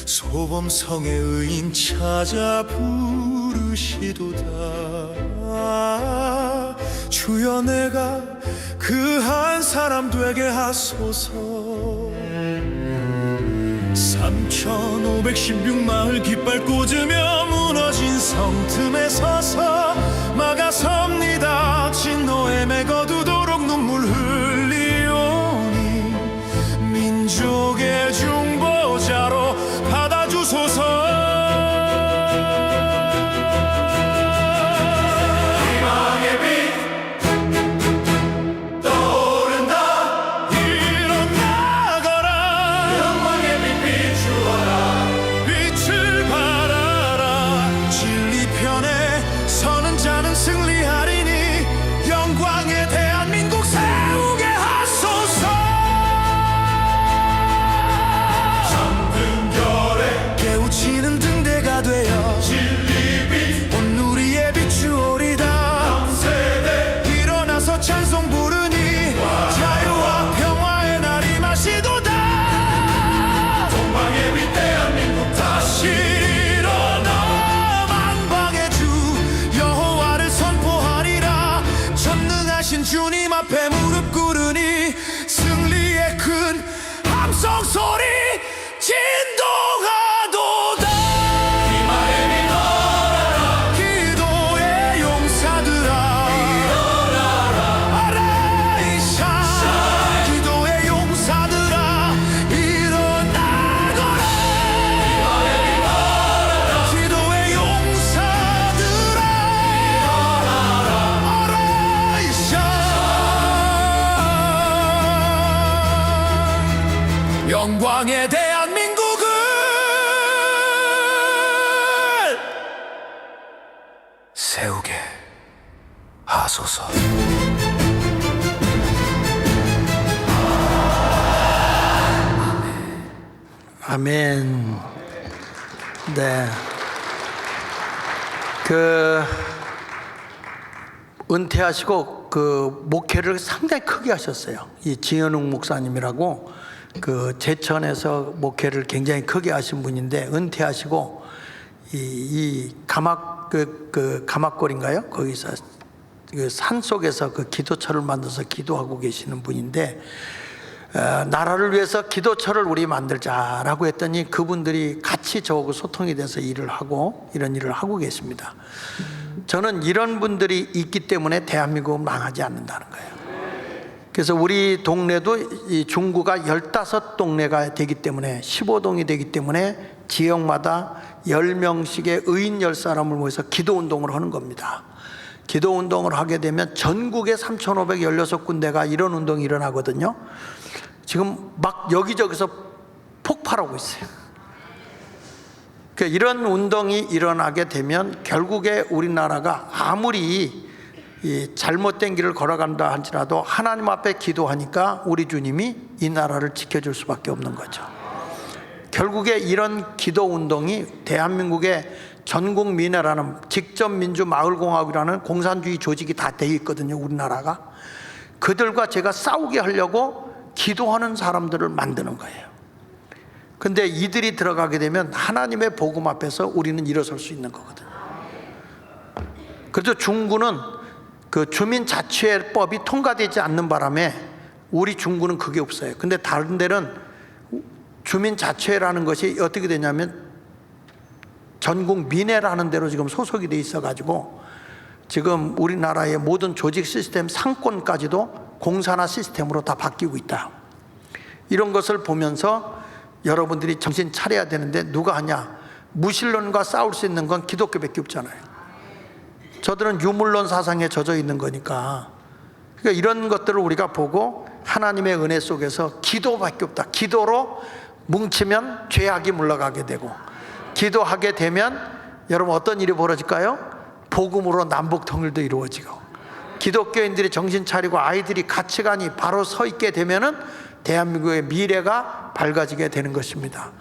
소범성의 의인 찾아 부르시도다. 주여 내가 그 한 사람 되게 하소서. 3516마을 깃발 꽂으며 무너진 성 틈에 서서 막아섭니다. 진노에 매거두도록 눈물 흘리오니 민족의 중보자로 받아주소서. 주님 앞에 무릎 꿇으니 승리의 큰 함성 소리 진동하도다. 이마에 일어나라. 기도의 용사들아 일어나라. 아라이샤 기도의 용사들아 일어나거라. 이마에 일어나라. 기도의 용사들아 일어나라. 아라이샤 영광의 대한민국을 세우게 하소서. 아멘. 네. 은퇴하시고 목회를 상당히 크게 하셨어요. 이 지현웅 목사님이라고 제천에서 목회를 굉장히 크게 하신 분인데, 은퇴하시고 이 가막골인가요? 거기서 산 속에서 기도처를 만들어서 기도하고 계시는 분인데, 나라를 위해서 기도처를 우리 만들자라고 했더니 그분들이 같이 저하고 소통이 돼서 이런 일을 하고 계십니다. 저는 이런 분들이 있기 때문에 대한민국은 망하지 않는다는 거예요. 그래서 우리 동네도 이 중구가 15동네가 되기 때문에 15동이 되기 때문에 지역마다 10명씩의 의인 10사람을 모여서 기도운동을 하는 겁니다. 기도운동을 하게 되면 전국에 3,516군데가 이런 운동이 일어나거든요. 지금 막 여기저기서 폭발하고 있어요. 그러니까 이런 운동이 일어나게 되면 결국에 우리나라가 아무리 이 잘못된 길을 걸어간다 할지라도 하나님 앞에 기도하니까 우리 주님이 이 나라를 지켜줄 수밖에 없는 거죠. 결국에 이런 기도운동이 대한민국의 전국민회라는 직접민주마을공화국이라는 공산주의 조직이 다 되어 있거든요. 우리나라가 그들과 제가 싸우게 하려고 기도하는 사람들을 만드는 거예요. 근데 이들이 들어가게 되면 하나님의 복음 앞에서 우리는 일어설 수 있는 거거든요. 그래서 중구는 주민자치회법이 통과되지 않는 바람에 우리 중구는 그게 없어요. 근데 다른 데는 주민자치회라는 것이 어떻게 되냐면 전국민회라는 데로 지금 소속이 돼 있어가지고 지금 우리나라의 모든 조직 시스템 상권까지도 공산화 시스템으로 다 바뀌고 있다. 이런 것을 보면서 여러분들이 정신 차려야 되는데 누가 하냐? 무신론과 싸울 수 있는 건 기독교밖에 없잖아요. 저들은 유물론 사상에 젖어 있는 거니까. 그러니까 이런 것들을 우리가 보고 하나님의 은혜 속에서 기도밖에 없다. 기도로 뭉치면 죄악이 물러가게 되고, 기도하게 되면 여러분 어떤 일이 벌어질까요? 복음으로 남북 통일도 이루어지고, 기독교인들이 정신 차리고 아이들이 가치관이 바로 서 있게 되면은 대한민국의 미래가 밝아지게 되는 것입니다.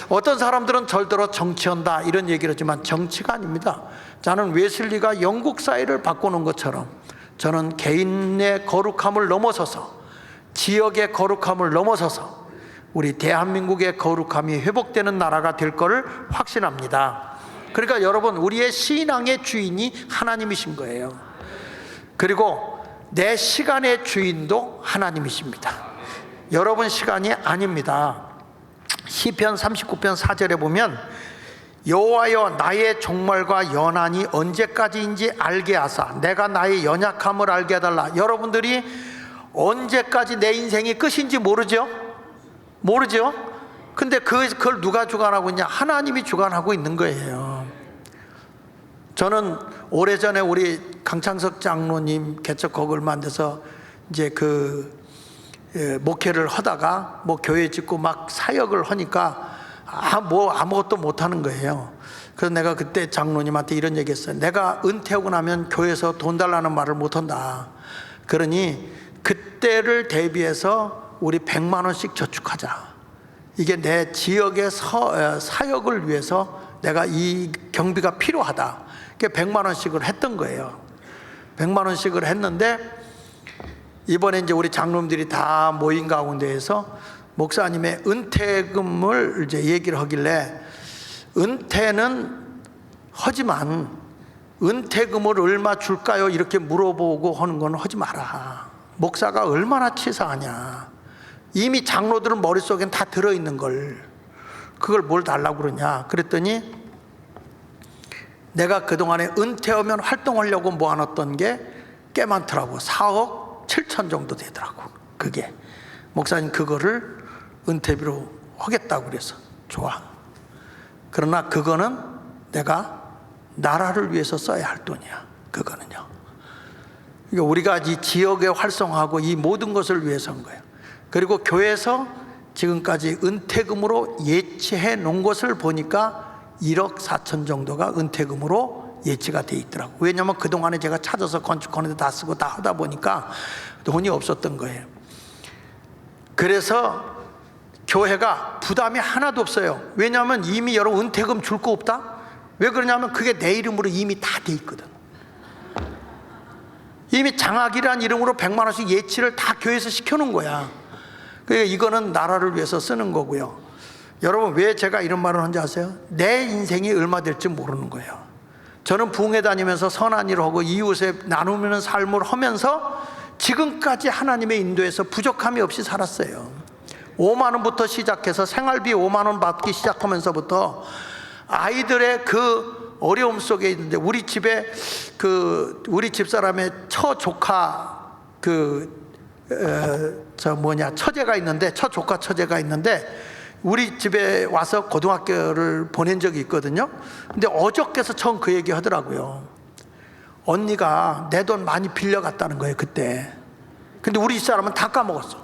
어떤 사람들은 절대로 정치한다 이런 얘기를 하지만 정치가 아닙니다. 저는 웨슬리가 영국 사회를 바꾸는 것처럼 저는 개인의 거룩함을 넘어서서, 지역의 거룩함을 넘어서서 우리 대한민국의 거룩함이 회복되는 나라가 될 것을 확신합니다. 그러니까 여러분, 우리의 신앙의 주인이 하나님이신 거예요. 그리고 내 시간의 주인도 하나님이십니다. 여러분 시간이 아닙니다. 시편 39편 4절에 보면 여호와여 나의 종말과 연한이 언제까지인지 알게 하사 내가 나의 연약함을 알게 해달라. 여러분들이 언제까지 내 인생이 끝인지 모르죠? 모르죠? 근데 그걸 누가 주관하고 있냐? 하나님이 주관하고 있는 거예요. 저는 오래전에 우리 강창석 장로님 개척학을 만들어서 이제 목회를 하다가 뭐 교회 짓고 막 사역을 하니까 아무것도 못하는 거예요. 그래서 내가 그때 장로님한테 이런 얘기 했어요. 내가 은퇴하고 나면 교회에서 돈 달라는 말을 못한다. 그러니 그때를 대비해서 우리 100만 원씩 저축하자. 이게 내 지역의 사역을 위해서 내가 이 경비가 필요하다. 그게 100만 원씩을 했던 거예요. 100만 원씩을 했는데 이번에 이제 우리 장로님들이 다 모인 가운데에서 목사님의 은퇴금을 이제 얘기를 하길래, 은퇴는 하지만 은퇴금을 얼마 줄까요? 이렇게 물어보고 하는 건 하지 마라. 목사가 얼마나 치사하냐. 이미 장로들은 머릿속엔 다 들어있는 걸 그걸 뭘 달라고 그러냐. 그랬더니 내가 그동안에 은퇴하면 활동하려고 모아놨던 게 꽤 많더라고. 4억 7천 정도 되더라고. 그게 목사님 그거를 은퇴비로 하겠다고 그래서 좋아. 그러나 그거는 내가 나라를 위해서 써야 할 돈이야. 그거는요. 그러니까 우리가 이 지역에 활성화하고 이 모든 것을 위해서 한 거예요. 그리고 교회에서 지금까지 은퇴금으로 예치해 놓은 것을 보니까 1억 4천 정도가 은퇴금으로 예치가 돼 있더라고요. 왜냐하면 그동안에 제가 찾아서 건축하는데 다 쓰고 다 하다 보니까 돈이 없었던 거예요. 그래서 교회가 부담이 하나도 없어요. 왜냐하면 이미 여러분 은퇴금 줄 거 없다? 왜 그러냐면 그게 내 이름으로 이미 다 돼 있거든. 이미 장학이란 이름으로 100만 원씩 예치를 다 교회에서 시켜놓은 거야. 그러니까 이거는 나라를 위해서 쓰는 거고요. 여러분 왜 제가 이런 말을 하는지 아세요? 내 인생이 얼마 될지 모르는 거예요. 저는 부흥회 다니면서 선한 일을 하고 이웃에 나누는 삶을 하면서 지금까지 하나님의 인도에서 부족함이 없이 살았어요. 5만 원부터 시작해서 생활비 5만 원 받기 시작하면서부터 아이들의 그 어려움 속에 있는데, 우리 집에 우리 집사람의 처조카 처제가 있는데, 처조카 처제가 있는데 우리 집에 와서 고등학교를 보낸 적이 있거든요. 근데 어저께서 처음 그 얘기 하더라고요. 언니가 내 돈 많이 빌려갔다는 거예요 그때. 근데 우리 집사람은 다 까먹었어.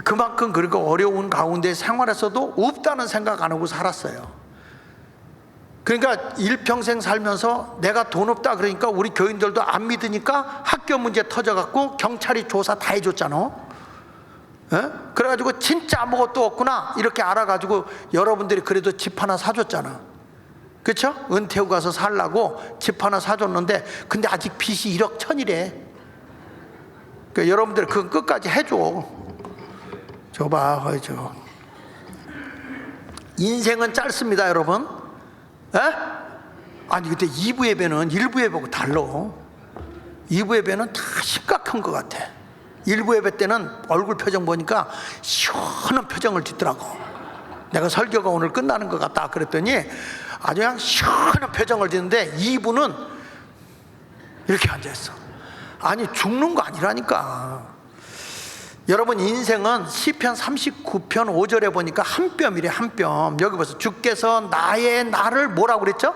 그만큼 그리고 어려운 가운데 생활에서도 없다는 생각 안 하고 살았어요. 그러니까 일평생 살면서 내가 돈 없다 그러니까 우리 교인들도 안 믿으니까 학교 문제 터져갖고 경찰이 조사 다 해줬잖아. 에? 그래가지고 진짜 아무것도 없구나 이렇게 알아가지고 여러분들이 그래도 집 하나 사줬잖아. 그렇죠? 은퇴후 가서 살라고 집 하나 사줬는데 근데 아직 빚이 1억 1천이래. 그러니까 여러분들 그건 끝까지 해줘. 줘봐. 줘. 인생은 짧습니다 여러분. 에? 아니 근데 2부 예배는 1부 예배하고 달라. 2부 예배는 다 심각한 것 같아. 1부 예배 때는 얼굴 표정 보니까 시원한 표정을 짓더라고. 내가 설교가 오늘 끝나는 것 같다 그랬더니 아주 그냥 시원한 표정을 짓는데 2부는 이렇게 앉아있어. 아니 죽는 거 아니라니까. 여러분 인생은 시편 39편 5절에 보니까 한 뼘이래. 한 뼘. 여기 보세요. 주께서 나를 뭐라고 그랬죠?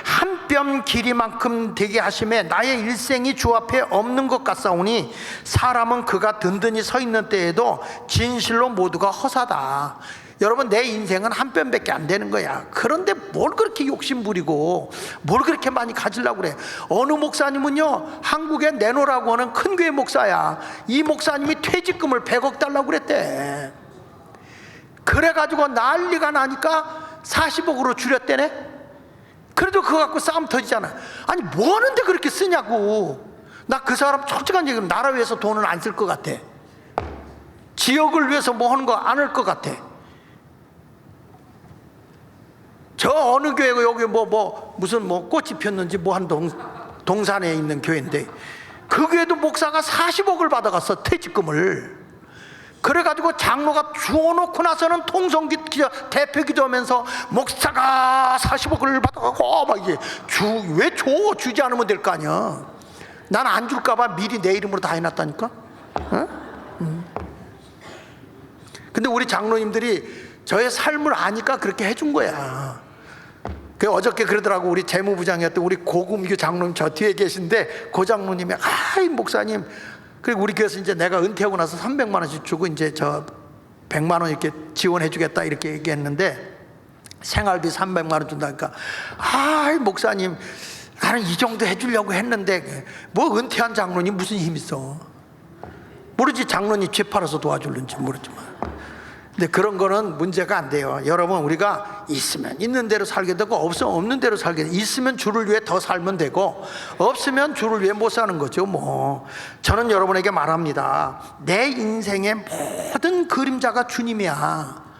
한 뼘 길이만큼 되게 하심에 나의 일생이 주 앞에 없는 것 같사오니 사람은 그가 든든히 서 있는 때에도 진실로 모두가 허사다. 여러분, 내 인생은 한 뼘밖에 안 되는 거야. 그런데 뭘 그렇게 욕심 부리고 뭘 그렇게 많이 가지려고 그래. 어느 목사님은요, 한국에 내놓으라고 하는 큰 교회 목사야. 이 목사님이 퇴직금을 100억 달라고 그랬대. 그래가지고 난리가 나니까 40억으로 줄였대네. 그래도 그거 갖고 싸움 터지잖아. 아니, 뭐 하는데 그렇게 쓰냐고. 나 그 사람 솔직한 얘기로 나라 위해서 돈은 안 쓸 것 같아. 지역을 위해서 뭐 하는 거 안 할 것 같아. 저 어느 교회가 여기 무슨 꽃이 폈는지 한 동산에 있는 교회인데, 그 교회도 목사가 40억을 받아갔어, 퇴직금을. 그래가지고 장로가 주워놓고 나서는 대표 기도하면서 목사가 40억을 받아가고 막 이게 왜 주지 않으면 될 거 아니야. 난 안 줄까봐 미리 내 이름으로 다 해놨다니까. 근데 우리 장로님들이 저의 삶을 아니까 그렇게 해준 거야. 어저께 그러더라고. 우리 재무부장이었던 우리 고금규 장로님 저 뒤에 계신데, 고 장로님이 아이 목사님, 그리고 우리 교회에서 이제 내가 은퇴하고 나서 300만 원씩 주고 이제 저 100만 원 이렇게 지원해 주겠다 이렇게 얘기했는데, 생활비 300만 원 준다니까, 아이 목사님, 나는 이 정도 해주려고 했는데 뭐 은퇴한 장로님 무슨 힘 있어. 모르지, 장로님 죄 팔아서 도와줄는지 모르지만. 근데 그런 거는 문제가 안 돼요. 여러분, 우리가 있으면 있는 대로 살게 되고, 없으면 없는 대로 살게 되고, 있으면 주를 위해 더 살면 되고, 없으면 주를 위해 못 사는 거죠. 뭐 저는 여러분에게 말합니다. 내 인생의 모든 그림자가 주님이야.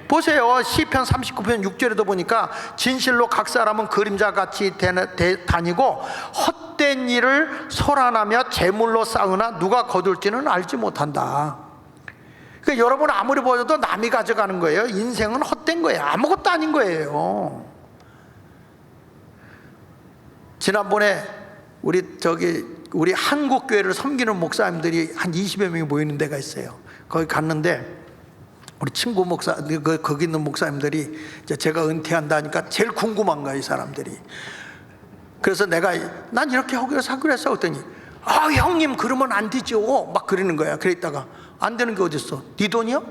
보세요. 시편 39편 6절에도 보니까, 진실로 각 사람은 그림자같이 다니고 헛된 일을 소란하며 재물로 쌓으나 누가 거둘지는 알지 못한다. 그러니까 여러분, 아무리 보여도 남이 가져가는 거예요. 인생은 헛된 거예요. 아무것도 아닌 거예요. 지난번에 우리 한국교회를 섬기는 목사님들이 한 20여 명이 모이는 데가 있어요. 거기 갔는데 우리 친구 목사, 거기 있는 목사님들이 제가 은퇴한다니까 제일 궁금한 거예요, 이 사람들이. 그래서 난 이렇게 하기로 사기로 했어 했더니, 아 형님 그러면 안 되죠 막 그러는 거야. 그랬다가, 안 되는 게 어딨어? 네 돈이요?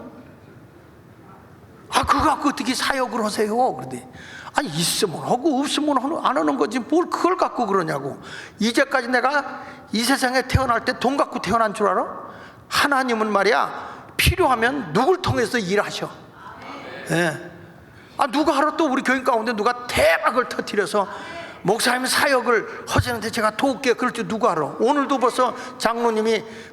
아 그거 갖고 어떻게 사역을 하세요? 그러더니, 아니 있으면 하고 없으면 안 하는 거지 뭘 그걸 갖고 그러냐고. 이제까지 내가 이 세상에 태어날 때 돈 갖고 태어난 줄 알아? 하나님은 말이야, 필요하면 누굴 통해서 일하셔. 예. 아 누가 알아? 또 우리 교인 가운데 누가 대박을 터뜨려서 목사님 사역을 하시는데 제가 도울게, 그럴 줄 누가 알아? 오늘도 벌써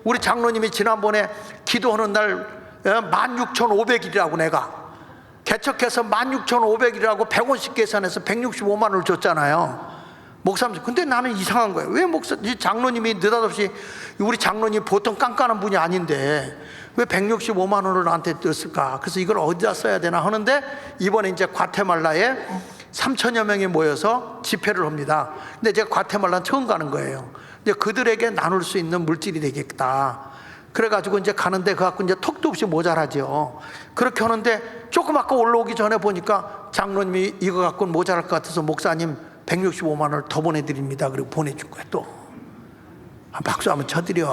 우리 장로님이 지난번에 기도하는 날 16,500일이라고 내가 개척해서 16,500일이라고 100원씩 계산해서 165만 원을 줬잖아요. 목사님. 근데 나는 이상한 거예요. 왜 이 장로님이 느닷없이, 우리 장로님 보통 깐깐한 분이 아닌데 왜 165만 원을 나한테 줬을까? 그래서 이걸 어디다 써야 되나 하는데, 이번에 이제 과테말라에 3천여 명이 모여서 집회를 합니다. 근데 제가 과테말라는 처음 가는 거예요. 이제 그들에게 나눌 수 있는 물질이 되겠다. 그래가지고 이제 가는데 그 갖고 이제 턱도 없이 모자라죠. 그렇게 하는데 조금 아까 올라오기 전에 보니까 장로님이 이거 갖고는 모자랄 것 같아서 목사님 165만 원을 더 보내드립니다. 그리고 보내준 거예요. 또 박수 한번 쳐드려.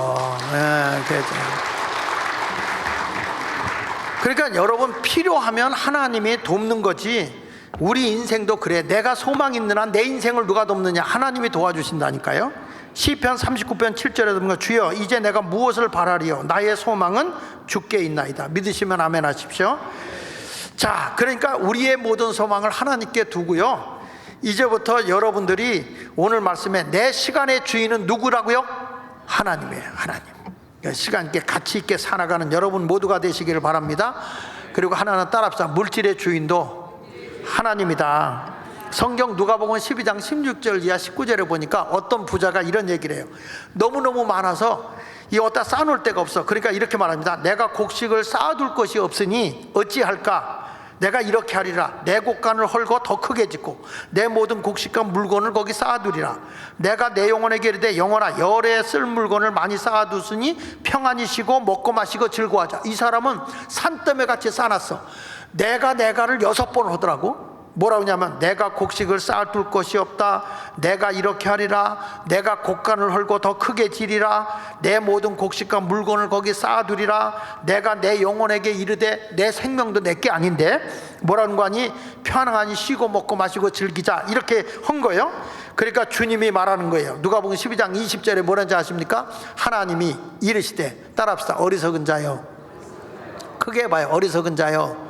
그러니까 여러분, 필요하면 하나님이 돕는 거지. 우리 인생도 그래. 내가 소망 있는 한 내 인생을 누가 돕느냐? 하나님이 도와주신다니까요. 시편 39편 7절에 보면, 주여 이제 내가 무엇을 바라리요? 나의 소망은 주께 있나이다. 믿으시면 아멘 하십시오. 자, 그러니까 우리의 모든 소망을 하나님께 두고요, 이제부터 여러분들이 오늘 말씀에 내 시간의 주인은 누구라고요? 하나님이에요. 하나님. 그러니까 시간 있게 가치 있게 살아가는 여러분 모두가 되시기를 바랍니다. 그리고 하나는 따라합시다. 물질의 주인도 하나님이다. 성경 누가복음 12장 16절 이하 19절에 보니까 어떤 부자가 이런 얘기를 해요. 너무너무 많아서 이 어디다 쌓아놓을 데가 없어. 그러니까 이렇게 말합니다. 내가 곡식을 쌓아둘 것이 없으니 어찌할까? 내가 이렇게 하리라. 내 곡간을 헐고 더 크게 짓고 내 모든 곡식과 물건을 거기 쌓아두리라. 내가 내 영혼에게 이르되, 영혼아 열에 쓸 물건을 많이 쌓아두으니 평안히 쉬고 먹고 마시고 즐거워하자. 이 사람은 산더미 같이 쌓아놨어. 내가를 6번 하더라고. 뭐라고 하냐면 내가 곡식을 쌓아둘 것이 없다, 내가 이렇게 하리라, 내가 곡간을 헐고 더 크게 지리라, 내 모든 곡식과 물건을 거기 쌓아두리라, 내가 내 영혼에게 이르되, 내 생명도 내게 아닌데 뭐라는 거 아니? 편안히 쉬고 먹고 마시고 즐기자, 이렇게 한 거예요. 그러니까 주님이 말하는 거예요. 누가복음 12장 20절에 뭐라는지 아십니까? 하나님이 이르시되, 따라합시다. 어리석은 자여, 크게 봐요. 어리석은 자여,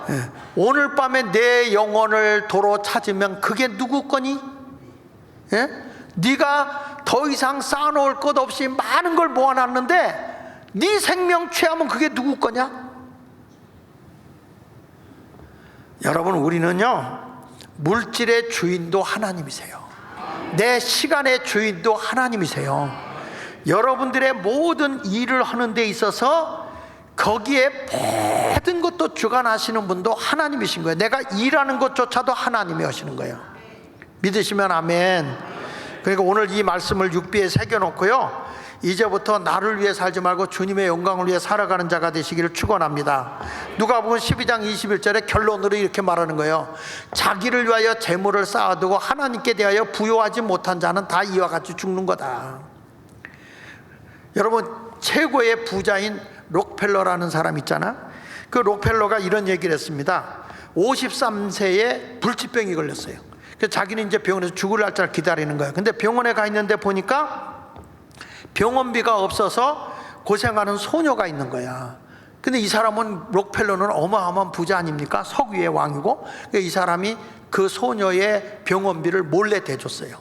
예. 오늘 밤에 내 영혼을 도로 찾으면 그게 누구 거니? 예? 네가 더 이상 쌓아놓을 것 없이 많은 걸 모아놨는데 네 생명 취하면 그게 누구 거냐? 여러분, 우리는요, 물질의 주인도 하나님이세요. 내 시간의 주인도 하나님이세요. 여러분들의 모든 일을 하는 데 있어서 거기에 모든 것도 주관하시는 분도 하나님이신 거예요. 내가 일하는 것조차도 하나님이 하시는 거예요. 믿으시면 아멘. 그러니까 오늘 이 말씀을 육비에 새겨놓고요, 이제부터 나를 위해 살지 말고 주님의 영광을 위해 살아가는 자가 되시기를 축원합니다. 누가복음 12장 21절에 결론으로 이렇게 말하는 거예요. 자기를 위하여 재물을 쌓아두고 하나님께 대하여 부요하지 못한 자는 다 이와 같이 죽는 거다. 여러분, 최고의 부자인 록펠러라는 사람 있잖아. 그 록펠러가 이런 얘기를 했습니다. 53세에 불치병이 걸렸어요. 그래서 자기는 이제 병원에서 죽을 날짜를 기다리는 거예요. 근데 병원에 가 있는데 보니까 병원비가 없어서 고생하는 소녀가 있는 거야. 근데 이 사람은, 록펠러는 어마어마한 부자 아닙니까? 석유의 왕이고. 그러니까 이 사람이 그 소녀의 병원비를 몰래 대줬어요.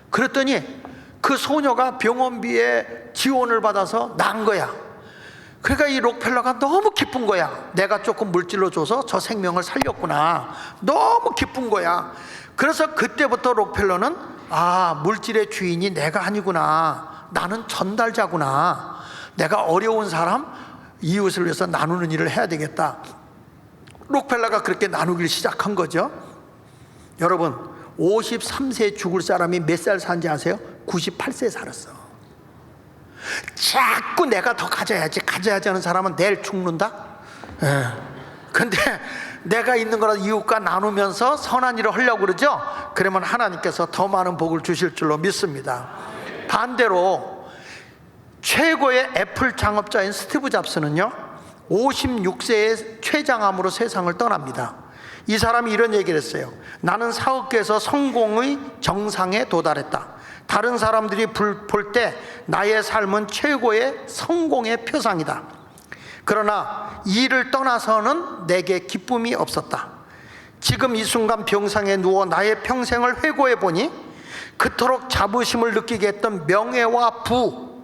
그랬더니 그 소녀가 병원비에 지원을 받아서 난 거야. 그러니까 이 록펠러가 너무 기쁜 거야. 내가 조금 물질로 줘서 저 생명을 살렸구나. 너무 기쁜 거야. 그래서 그때부터 록펠러는, 아, 물질의 주인이 내가 아니구나, 나는 전달자구나, 내가 어려운 사람, 이웃을 위해서 나누는 일을 해야 되겠다. 록펠러가 그렇게 나누기를 시작한 거죠. 여러분, 53세에 죽을 사람이 몇 살 산지 아세요? 98세 살았어. 자꾸 내가 더 가져야지 하는 사람은 내일 죽는다. 근데 내가 있는 거라 이웃과 나누면서 선한 일을 하려고 그러죠. 그러면 하나님께서 더 많은 복을 주실 줄로 믿습니다. 반대로 최고의 애플 창업자인 스티브 잡스는요, 56세에 췌장암으로 세상을 떠납니다. 이 사람이 이런 얘기를 했어요. 나는 사업계에서 성공의 정상에 도달했다. 다른 사람들이 볼 때 나의 삶은 최고의 성공의 표상이다. 그러나 이를 떠나서는 내게 기쁨이 없었다. 지금 이 순간 병상에 누워 나의 평생을 회고해 보니 그토록 자부심을 느끼게 했던 명예와 부,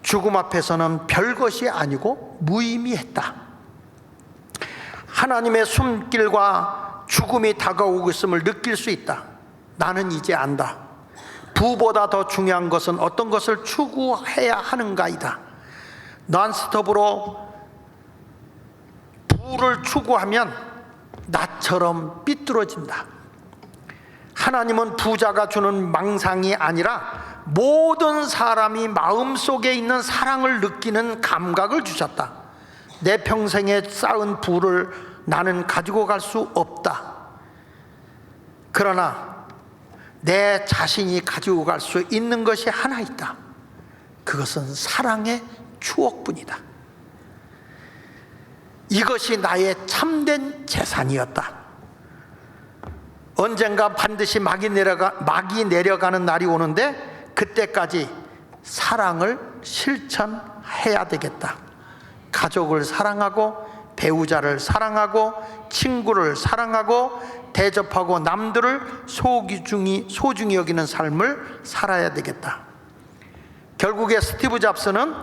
죽음 앞에서는 별것이 아니고 무의미했다. 하나님의 숨길과 죽음이 다가오고 있음을 느낄 수 있다. 나는 이제 안다. 부보다 더 중요한 것은 어떤 것을 추구해야 하는가이다. 논스톱으로 부를 추구하면 나처럼 삐뚤어진다. 하나님은 부자가 주는 망상이 아니라 모든 사람이 마음속에 있는 사랑을 느끼는 감각을 주셨다. 내 평생에 쌓은 부를 나는 가지고 갈 수 없다. 그러나 내 자신이 가지고 갈 수 있는 것이 하나 있다. 그것은 사랑의 추억뿐이다. 이것이 나의 참된 재산이었다. 언젠가 반드시 막이 내려가는 날이 오는데 그때까지 사랑을 실천해야 되겠다. 가족을 사랑하고 배우자를 사랑하고 친구를 사랑하고 대접하고 남들을 소중히 여기는 삶을 살아야 되겠다. 결국에 스티브 잡스는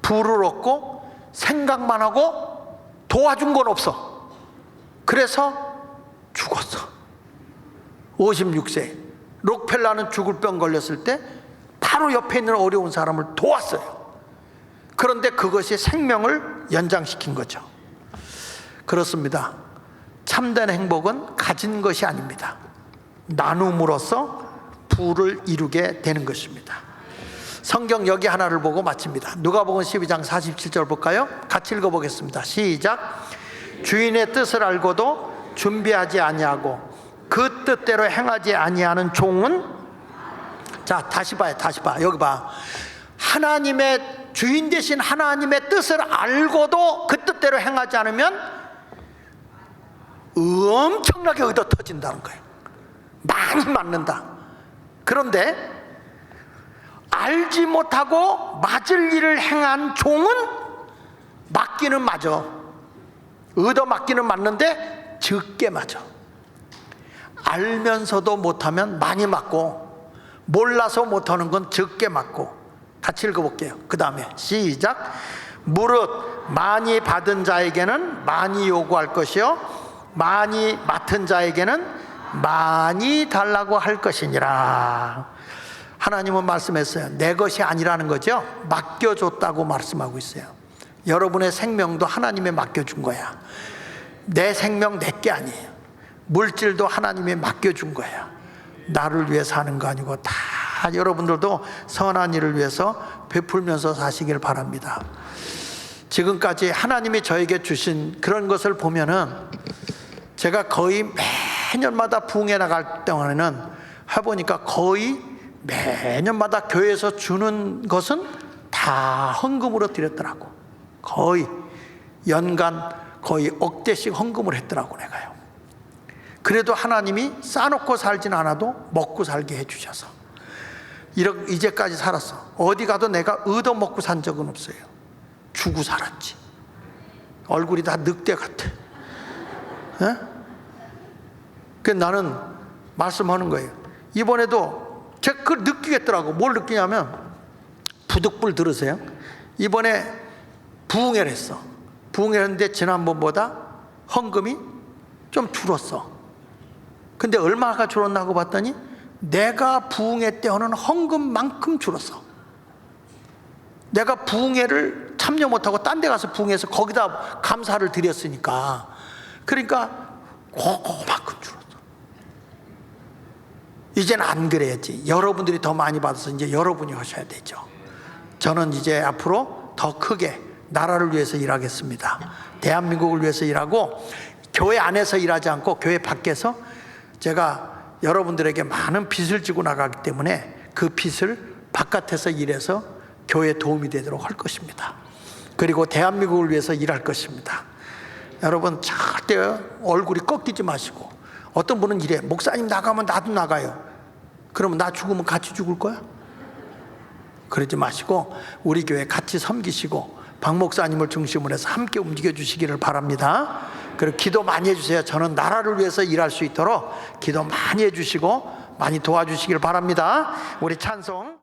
부를 얻고 생각만 하고 도와준 건 없어. 그래서 죽었어. 56세. 록펠러는 죽을 병 걸렸을 때 바로 옆에 있는 어려운 사람을 도왔어요. 그런데 그것이 생명을 연장시킨 거죠. 그렇습니다. 참된 행복은 가진 것이 아닙니다. 나눔으로써 부를 이루게 되는 것입니다. 성경 여기 하나를 보고 마칩니다. 누가복음 12장 47절 볼까요? 같이 읽어보겠습니다. 시작. 주인의 뜻을 알고도 준비하지 아니하고 그 뜻대로 행하지 아니하는 종은, 자 다시 봐 여기 봐. 하나님의 주인 되신 하나님의 뜻을 알고도 그 뜻대로 행하지 않으면 엄청나게 얻어 터진다는 거예요. 많이 맞는다. 그런데 알지 못하고 맞을 일을 행한 종은 맞기는 맞아. 얻어 맞기는 맞는데 적게 맞아. 알면서도 못하면 많이 맞고, 몰라서 못하는 건 적게 맞고. 같이 읽어볼게요. 그 다음에 시작. 무릇 많이 받은 자에게는 많이 요구할 것이요 많이 맡은 자에게는 많이 달라고 할 것이니라. 하나님은 말씀했어요. 내 것이 아니라는 거죠. 맡겨줬다고 말씀하고 있어요. 여러분의 생명도 하나님에 맡겨준 거야. 내 생명 내게 아니에요. 물질도 하나님에 맡겨준 거야. 나를 위해서 하는 거 아니고 다 여러분들도 선한 일을 위해서 베풀면서 사시길 바랍니다. 지금까지 하나님이 저에게 주신 그런 것을 보면은, 제가 거의 매년마다 부흥회 나갈 동안에는 해보니까 거의 매년마다 교회에서 주는 것은 다 헌금으로 드렸더라고. 거의 연간 거의 억대씩 헌금을 했더라고. 내가요. 그래도 하나님이 싸놓고 살진 않아도 먹고 살게 해주셔서 이제까지 살았어. 어디 가도 내가 얻어먹고 산 적은 없어요. 주고 살았지. 얼굴이 다 늑대 같아. 에? 그래서 나는 말씀하는 거예요. 이번에도 제가 그걸 느끼겠더라고. 뭘 느끼냐면, 부득불 들으세요. 이번에 부흥회를 했어. 부흥회를 했는데 지난번보다 헌금이 좀 줄었어. 근데 얼마가 줄었나고 봤더니 내가 부흥회 때 하는 헌금만큼 줄었어. 내가 부흥회를 참여 못하고 딴 데 가서 부흥해서 거기다 감사를 드렸으니까, 그러니까 그만큼 줄었어. 이제는 안 그래야지. 여러분들이 더 많이 받아서 이제 여러분이 하셔야 되죠. 저는 이제 앞으로 더 크게 나라를 위해서 일하겠습니다. 대한민국을 위해서 일하고, 교회 안에서 일하지 않고 교회 밖에서 제가 여러분들에게 많은 빚을 지고 나가기 때문에 그 빚을 바깥에서 일해서 교회에 도움이 되도록 할 것입니다. 그리고 대한민국을 위해서 일할 것입니다. 여러분 절대 얼굴이 꺾이지 마시고, 어떤 분은 이래. 목사님 나가면 나도 나가요. 그러면 나 죽으면 같이 죽을 거야? 그러지 마시고 우리 교회 같이 섬기시고 박 목사님을 중심으로 해서 함께 움직여 주시기를 바랍니다. 그리고 기도 많이 해주세요. 저는 나라를 위해서 일할 수 있도록 기도 많이 해주시고 많이 도와주시길 바랍니다. 우리 찬송